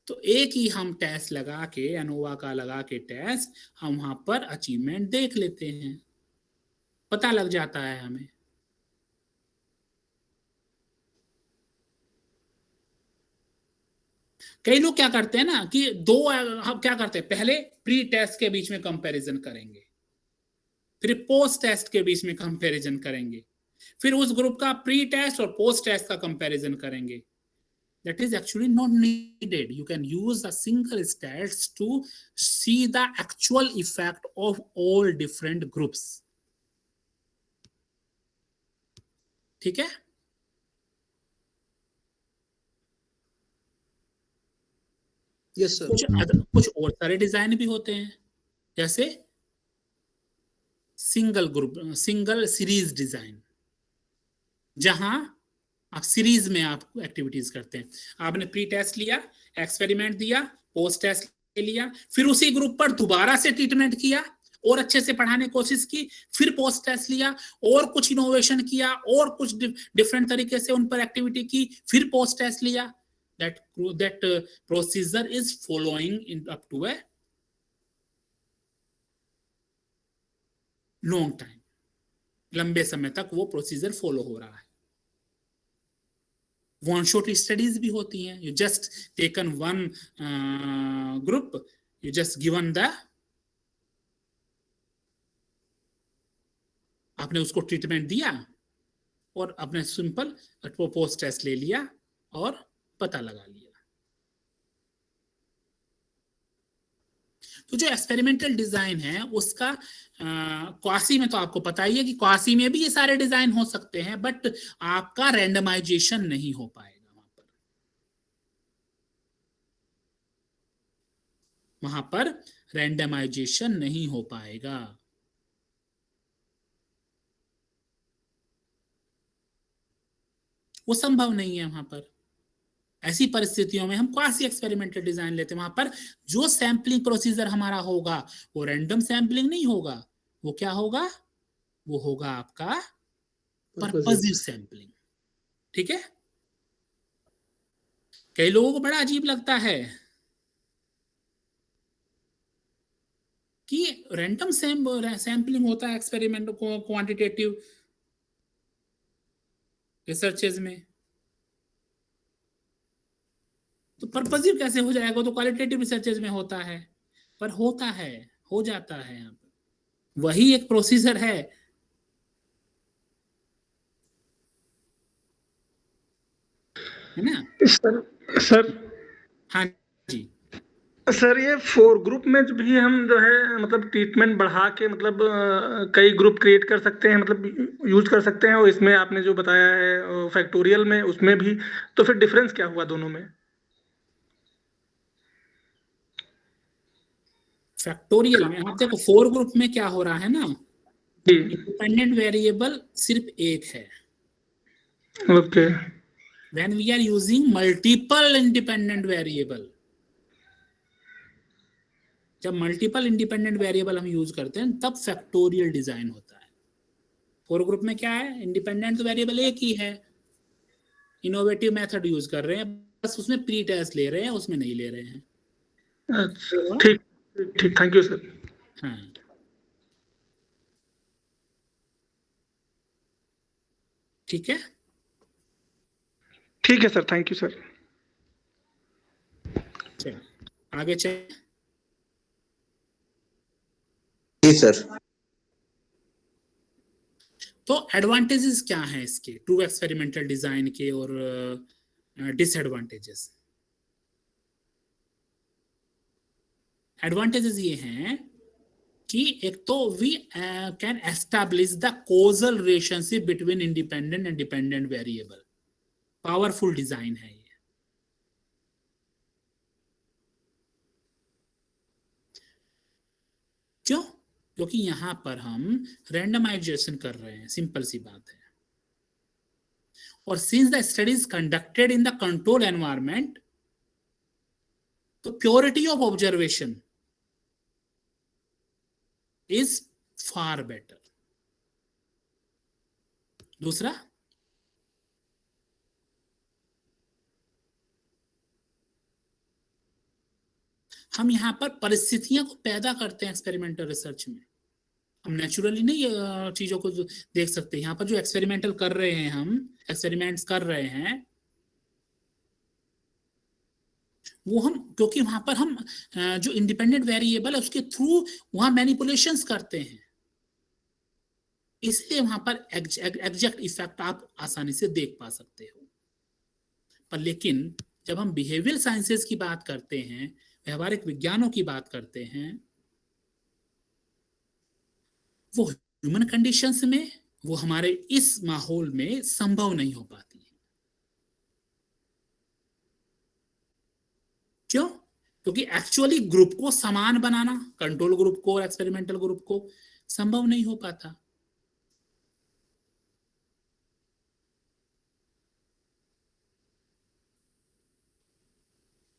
तो एक ही हम टेस्ट लगा के, एनोवा का लगा के टेस्ट, हम वहां पर अचीवमेंट देख लेते हैं, पता लग जाता है हमें। कई लोग क्या करते हैं ना कि हम क्या करते हैं, पहले प्री टेस्ट के बीच में कंपैरिजन करेंगे, फिर पोस्ट टेस्ट के बीच में कंपैरिजन करेंगे, फिर उस ग्रुप का प्री टेस्ट और पोस्ट टेस्ट का कंपैरिजन करेंगे, that is actually not needed. You can use a single stats to see the actual effect of all different groups. ठीक है? Yes sir. कुछ और सारे डिजाइन भी होते हैं, जैसे single group, single series design, जहां आप सीरीज में आप एक्टिविटीज करते हैं। आपने प्री टेस्ट लिया, एक्सपेरिमेंट दिया, पोस्ट टेस्ट लिया, फिर उसी ग्रुप पर दोबारा से ट्रीटमेंट किया और अच्छे से पढ़ाने की कोशिश की, फिर पोस्ट टेस्ट लिया और कुछ इनोवेशन किया और कुछ डिफरेंट तरीके से उन पर एक्टिविटी की, फिर पोस्ट टेस्ट लिया। that procedure is following in up to a long time, लंबे समय तक वो प्रोसीजर फॉलो हो रहा है। वन शॉट स्टडीज भी होती हैं, you just taken one group, you just given the, आपने उसको ट्रीटमेंट दिया और अपने सिंपल पोस्ट टेस्ट ले लिया और पता लगा लिया। तो जो एक्सपेरिमेंटल डिजाइन है उसका क्वासी में तो आपको पता ही है कि क्वासी में भी ये सारे डिजाइन हो सकते हैं, बट आपका रैंडमाइजेशन नहीं हो पाएगा वहां पर रैंडमाइजेशन नहीं हो पाएगा। वो संभव नहीं है वहां पर। ऐसी परिस्थितियों में हम क्वासी एक्सपेरिमेंटल डिजाइन लेते हैं, वहां पर जो सैंपलिंग प्रोसीजर हमारा होगा वो रैंडम सैंपलिंग नहीं होगा, वो क्या होगा, वो होगा आपका पर्पसिव सैंपलिंग। ठीक है? कई लोगों को बड़ा अजीब लगता है कि रैंडम सैंपलिंग होता है एक्सपेरिमेंट को क्वांटिटेटिव रिसर्चेज में, तो पर्पसिव कैसे हो जाएगा? तो क्वालिटेटिव रिसर्चेज में होता है, पर होता है, हो जाता है यहाँ पर, वही एक प्रोसीजर है। है ना सर हाँ जी सर, ये 4 ग्रुप में भी हम जो है मतलब ट्रीटमेंट बढ़ा के मतलब कई ग्रुप क्रिएट कर सकते हैं, मतलब यूज कर सकते हैं। और इसमें आपने जो बताया है फैक्टोरियल में, उसमें भी, तो फिर डिफरेंस क्या हुआ दोनों में? फैक्टोरियल में आप देखो 4 ग्रुप में क्या हो रहा है ना, इंडिपेंडेंट वेरिएबल सिर्फ एक है। Okay. When we are using multiple independent variable, जब मल्टीपल इंडिपेंडेंट वेरिएबल हम यूज करते हैं तब फैक्टोरियल डिजाइन होता है। 4 ग्रुप में क्या है, इंडिपेंडेंट वेरिएबल एक ही है, इनोवेटिव मेथड यूज कर रहे हैं, बस उसमें प्री टेस्ट ले रहे हैं, उसमें नहीं ले रहे हैं। अच्छा, ठीक ठीक, थैंक यू सर। हाँ ठीक है, ठीक है सर, थैंक यू सर। चलिए आगे चलिए। जी सर। तो एडवांटेजेस क्या हैं इसके, ट्रू एक्सपेरिमेंटल डिजाइन के, और डिसएडवांटेजेस? एडवांटेजेस ये हैं कि एक तो we can establish the causal relationship between independent and dependent variable. Powerful design है ये। क्यों? क्योंकि यहां पर हम रैंडमाइजेशन कर रहे हैं, सिंपल सी बात है। और since the study is conducted in the control environment, तो purity of observation is far better. दूसरा, हम यहां पर परिस्थितियों को पैदा करते हैं एक्सपेरिमेंटल रिसर्च में। हम नेचुरली नहीं चीजों को देख सकते। यहाँ पर जो एक्सपेरिमेंटल कर रहे हैं, हम एक्सपेरिमेंट्स कर रहे हैं, वो हम, क्योंकि वहां पर हम जो इंडिपेंडेंट वेरिएबल है उसके थ्रू वहां मैनिपुलेशंस करते हैं, इसलिए वहां पर एग्जैक्ट इफेक्ट आप आसानी से देख पा सकते हो। पर लेकिन जब हम बिहेवियरल साइंसेस की बात करते हैं, व्यवहारिक विज्ञानों की बात करते हैं, वो ह्यूमन कंडीशंस में, वो हमारे इस माहौल में संभव नहीं हो पाती है। क्यों? क्योंकि एक्चुअली ग्रुप को समान बनाना, कंट्रोल ग्रुप को और एक्सपेरिमेंटल ग्रुप को, संभव नहीं हो पाता।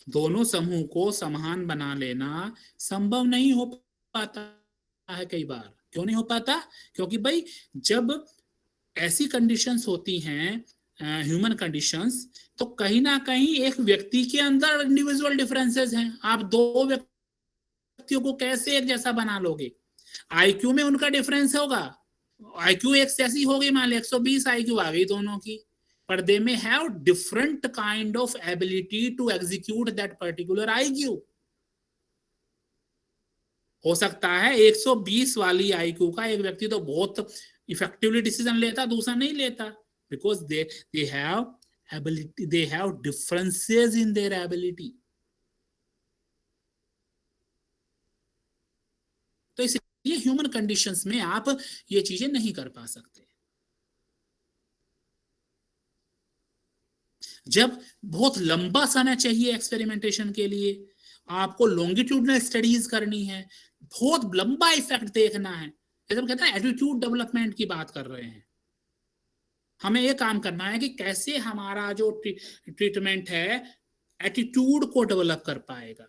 दोनों समूह को समान बना लेना संभव नहीं हो पाता है कई बार। क्यों नहीं हो पाता? क्योंकि भाई जब ऐसी कंडीशंस होती हैं, ह्यूमन कंडीशंस, तो कहीं ना कहीं एक व्यक्ति के अंदर इंडिविजुअल डिफरेंसेस हैं। आप दो व्यक्तियों को कैसे एक जैसा बना लोगे? आईक्यू में उनका डिफरेंस होगा। आईक्यू एक जैसी होगी, मान ली 120 आईक्यू आ गई दोनों की, पर they may have different kind of ability to execute that particular IQ. हो सकता है 120 वाली आईक्यू का एक व्यक्ति तो बहुत इफेक्टिवली डिसीजन लेता, दूसरा नहीं लेता, because they have ability, they have differences in their ability. तो इसलिए ह्यूमन कंडीशंस में आप ये चीजें नहीं कर पा सकते। जब बहुत लंबा समय चाहिए एक्सपेरिमेंटेशन के लिए, आपको लॉन्गिट्यूडनल स्टडीज करनी है, बहुत लंबा इफेक्ट देखना है, जैसे हम कहते हैं एटीट्यूड डेवलपमेंट की बात कर रहे हैं, हमें ये काम करना है कि कैसे हमारा जो ट्रीटमेंट है एटीट्यूड को डेवलप कर पाएगा।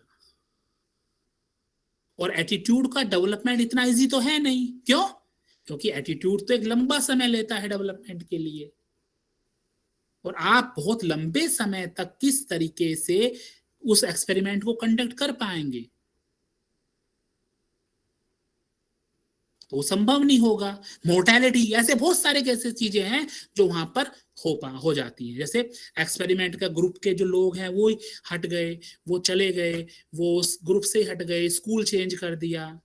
और एटीट्यूड का डेवलपमेंट इतना इजी तो है नहीं। क्यों? क्योंकि एटीट्यूड तो एक लंबा समय लेता है डेवलपमेंट के लिए, और आप बहुत लंबे समय तक किस तरीके से उस एक्सपेरिमेंट को कंडक्ट कर पाएंगे, तो संभव नहीं होगा। मोर्टेलिटी, ऐसे बहुत सारे कैसे चीजें हैं जो वहां पर हो जाती हैं। जैसे एक्सपेरिमेंट का ग्रुप के जो लोग हैं वो हट गए, वो चले गए, वो उस ग्रुप से हट गए, स्कूल चेंज कर दिया,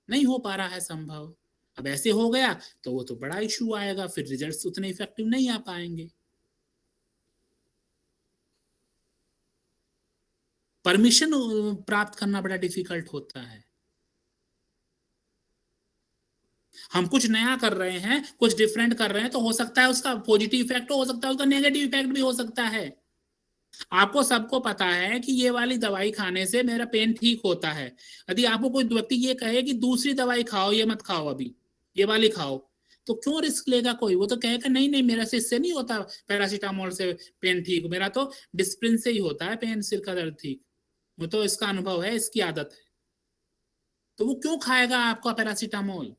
नहीं हो पा रहा है संभव। अब ऐसे हो गया तो वो तो बड़ा इशू आएगा, फिर रिजल्ट्स उतने इफेक्टिव नहीं आ पाएंगे। परमिशन प्राप्त करना बड़ा डिफिकल्ट होता है। हम कुछ नया कर रहे हैं, कुछ डिफरेंट कर रहे हैं, तो हो सकता है उसका पॉजिटिव इफेक्ट हो सकता है, उसका नेगेटिव इफेक्ट भी हो सकता है। आपको सबको पता है कि ये वाली दवाई खाने से मेरा पेन ठीक होता है। यदि आपको कोई व्यक्ति ये कहे कि दूसरी दवाई खाओ, ये मत खाओ, अभी ये वाली खाओ, तो क्यों रिस्क लेगा कोई? वो तो कहेगा नहीं नहीं, मेरा से इससे नहीं होता, पैरासीटामोल से पेन ठीक, मेरा तो डिस्प्रिन से ही होता है पेन, सिर का दर्द ठीक, वो तो इसका अनुभव है, इसकी आदत है। तो वो क्यों खाएगा आपका पैरासीटामोल?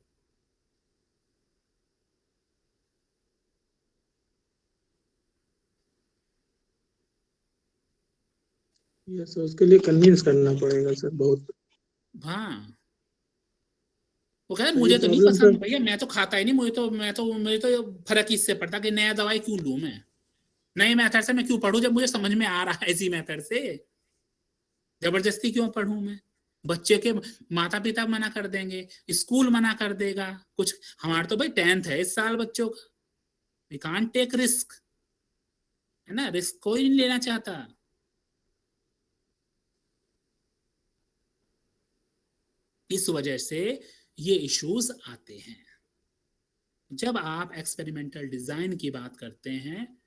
यस, उसके लिए कन्विंस करना पड़ेगा सर बहुत। हाँ, वो कह रहे तो मुझे ये तो नहीं प्रॉब्लम पसंद सर, भैया, मैं तो खाता ही नहीं, मुझे तो फर्क इससे पड़ता कि नया दवाई क्यों लूं मैं, नए मेथड से मैं क्यों पढ़ूं जब मुझे समझ में आ रहा है इसी मेथड से, जबरदस्ती क्यों पढ़ूं मैं? बच्चे के माता पिता मना कर देंगे, स्कूल मना कर देगा, कुछ हमारा तो भाई 10th है इस साल बच्चों का, वी कांट टेक रिस्क, है ना, रिस्क कोई नहीं लेना चाहता। इस वजह से ये इश्यूज आते हैं। जब आप एक्सपेरिमेंटल डिजाइन की बात करते हैं,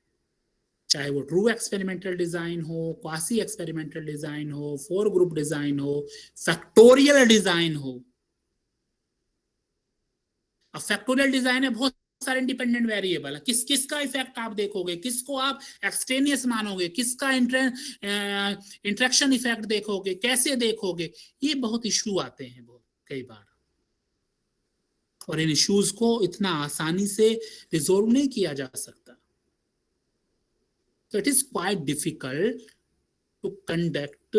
चाहे वो ट्रू एक्सपेरिमेंटल डिजाइन हो, क्वासी एक्सपेरिमेंटल डिजाइन हो, 4 ग्रुप डिजाइन हो, फैक्टोरियल डिजाइन हो। अब फैक्टोरियल डिजाइन में बहुत सारे इंडिपेंडेंट वेरिएबल है, किसका इफेक्ट आप देखोगे, किसको आप एक्सटेनियस मानोगे, किसका इंटरेक्शन इफेक्ट देखोगे, कैसे देखोगे, ये बहुत इशू आते हैं बहुत कई बार, और इन इश्यूज को इतना आसानी से रिजोल्व नहीं किया जा सकता। So it is quite difficult to conduct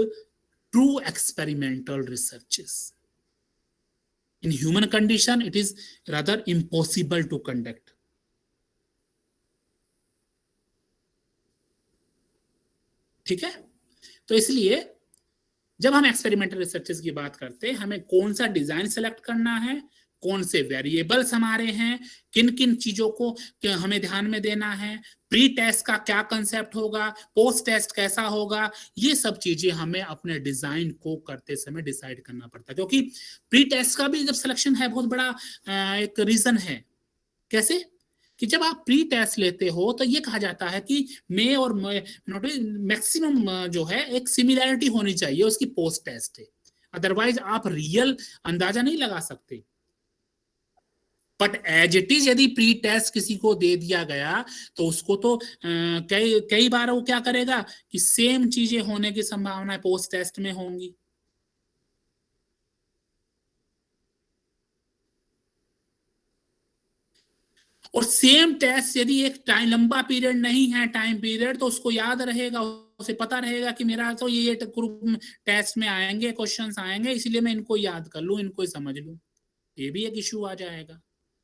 true experimental researches. In human condition, it is rather impossible to conduct. ठीक है? तो इसलिए जब हम एक्सपेरिमेंटल रिसर्चेस की बात करते हैं, हमें कौन सा डिजाइन सेलेक्ट करना है, कौन से वेरिएबल्स हमारे हैं, किन किन चीजों को हमें ध्यान में देना है, प्री टेस्ट का क्या कंसेप्ट होगा, पोस्ट टेस्ट कैसा होगा, ये सब चीजें हमें अपने डिजाइन को करते समय डिसाइड करना पड़ता है। क्योंकि प्री टेस्ट का भी जब सिलेक्शन है बहुत बड़ा एक रीजन है। कैसे कि जब आप प्री टेस्ट लेते हो तो ये कहा जाता है कि मे और मैक्सिमम जो है एक सिमिलैरिटी होनी चाहिए उसकी पोस्ट टेस्ट है, अदरवाइज आप रियल अंदाजा नहीं लगा सकते। बट एज इट इज यदि प्री टेस्ट किसी को दे दिया गया तो उसको तो कई बार वो क्या करेगा कि सेम चीजें होने की संभावना पोस्ट टेस्ट में होंगी। और सेम टेस्ट यदि एक टाइम लंबा पीरियड नहीं है टाइम पीरियड तो उसको याद रहेगा, उसे पता रहेगा कि मेरा तो ये ग्रुप टेस्ट में आएंगे क्वेश्चंस आएंगे, इसलिए मैं इनको याद कर लूं, इनको समझ लूं। ये भी एक इशू आ जाएगा।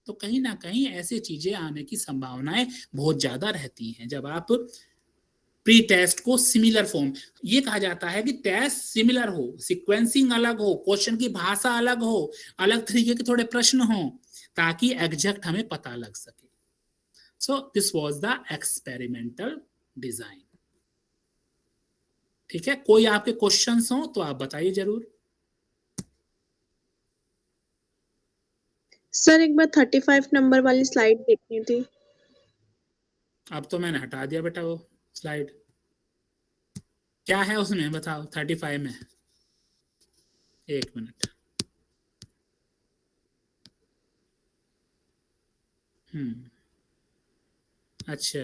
तो कहीं ना कहीं ऐसी चीजें आने की संभावनाएं बहुत ज्यादा रहती हैं जब आप प्री टेस्ट को सिमिलर फॉर्म, ये कहा जाता है कि टेस्ट सिमिलर हो, सीक्वेंसिंग अलग हो, क्वेश्चन की भाषा अलग हो, अलग तरीके के थोड़े प्रश्न हो, ताकि एग्जैक्ट हमें पता लग सके। So this was the experimental design. ठीक है, कोई आपके क्वेश्चंस हो तो आप बताइए जरूर। सर एक बार 35 नंबर वाली स्लाइड देखनी थी। अब तो मैंने हटा दिया बेटा वो स्लाइड। क्या है उसमें बताओ 35 में? एक मिनट। अच्छा,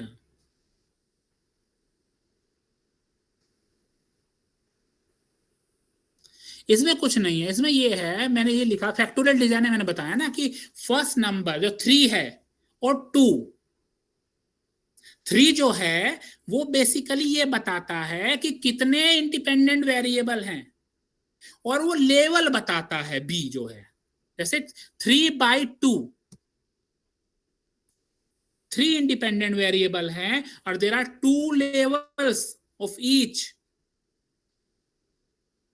इसमें कुछ नहीं है, इसमें ये है, मैंने ये लिखा फैक्टोरियल डिजाइन में मैंने बताया ना कि फर्स्ट नंबर जो 3 है और 2, 3 जो है वो बेसिकली ये बताता है कि कितने इंडिपेंडेंट वेरिएबल हैं और वो लेवल बताता है बी जो है। जैसे 3/2 3 इंडिपेंडेंट वेरिएबल हैं और there are 2 levels of each.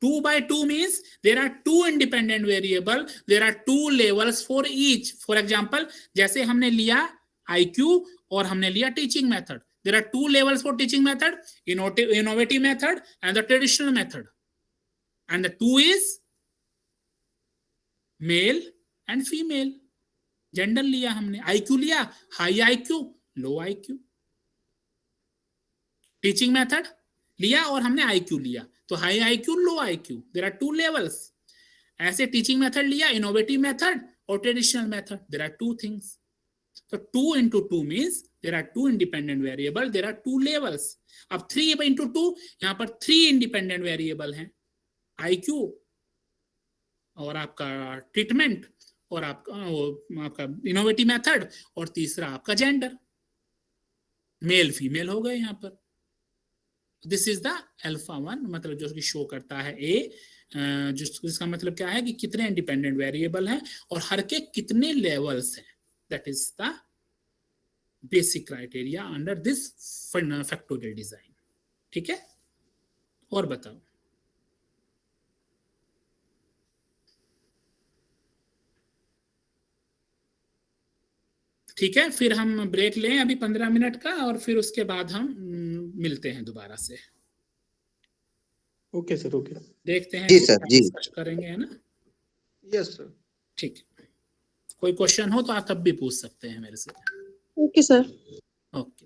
2/2 means there are 2 independent variable, there are 2 levels for each. For example, जैसे हमने लिया IQ और हमने लिया teaching method. There are 2 levels for teaching method, innovative method and the traditional method. And the 2 is male and female. Gender लिया हमने, IQ लिया, high IQ, low IQ. Teaching method लिया और हमने IQ लिया, तो high IQ low IQ, there are 2 levels. ऐसे teaching method लिया, इनोवेटिव मेथड और traditional method, there are 2 things. तो 2 into 2 means there are 2 independent variable, there are 2 levels. अब 3 into 2 यहां पर 3 इंडिपेंडेंट वेरिएबल हैं, IQ और आपका ट्रीटमेंट और आपका इनोवेटिव मेथड और तीसरा आपका जेंडर, मेल फीमेल हो गए यहां पर। दिस इज द अल्फा 1, मतलब जो कि शो करता है ए, जिसका मतलब क्या है कि कितने इंडिपेंडेंट वेरिएबल हैं और हर के कितने लेवल्स हैं। That is the basic criteria under this factorial design. ठीक है, और बताओ। ठीक है, फिर हम ब्रेक लें अभी 15 मिनट का और फिर उसके बाद हम मिलते हैं दोबारा से। ओके सर, ओके, देखते हैं जी सर, जी करेंगे, है ना? Yes sir. ठीक है, कोई क्वेश्चन हो तो आप तब भी पूछ सकते हैं मेरे से। Okay sir. ओके।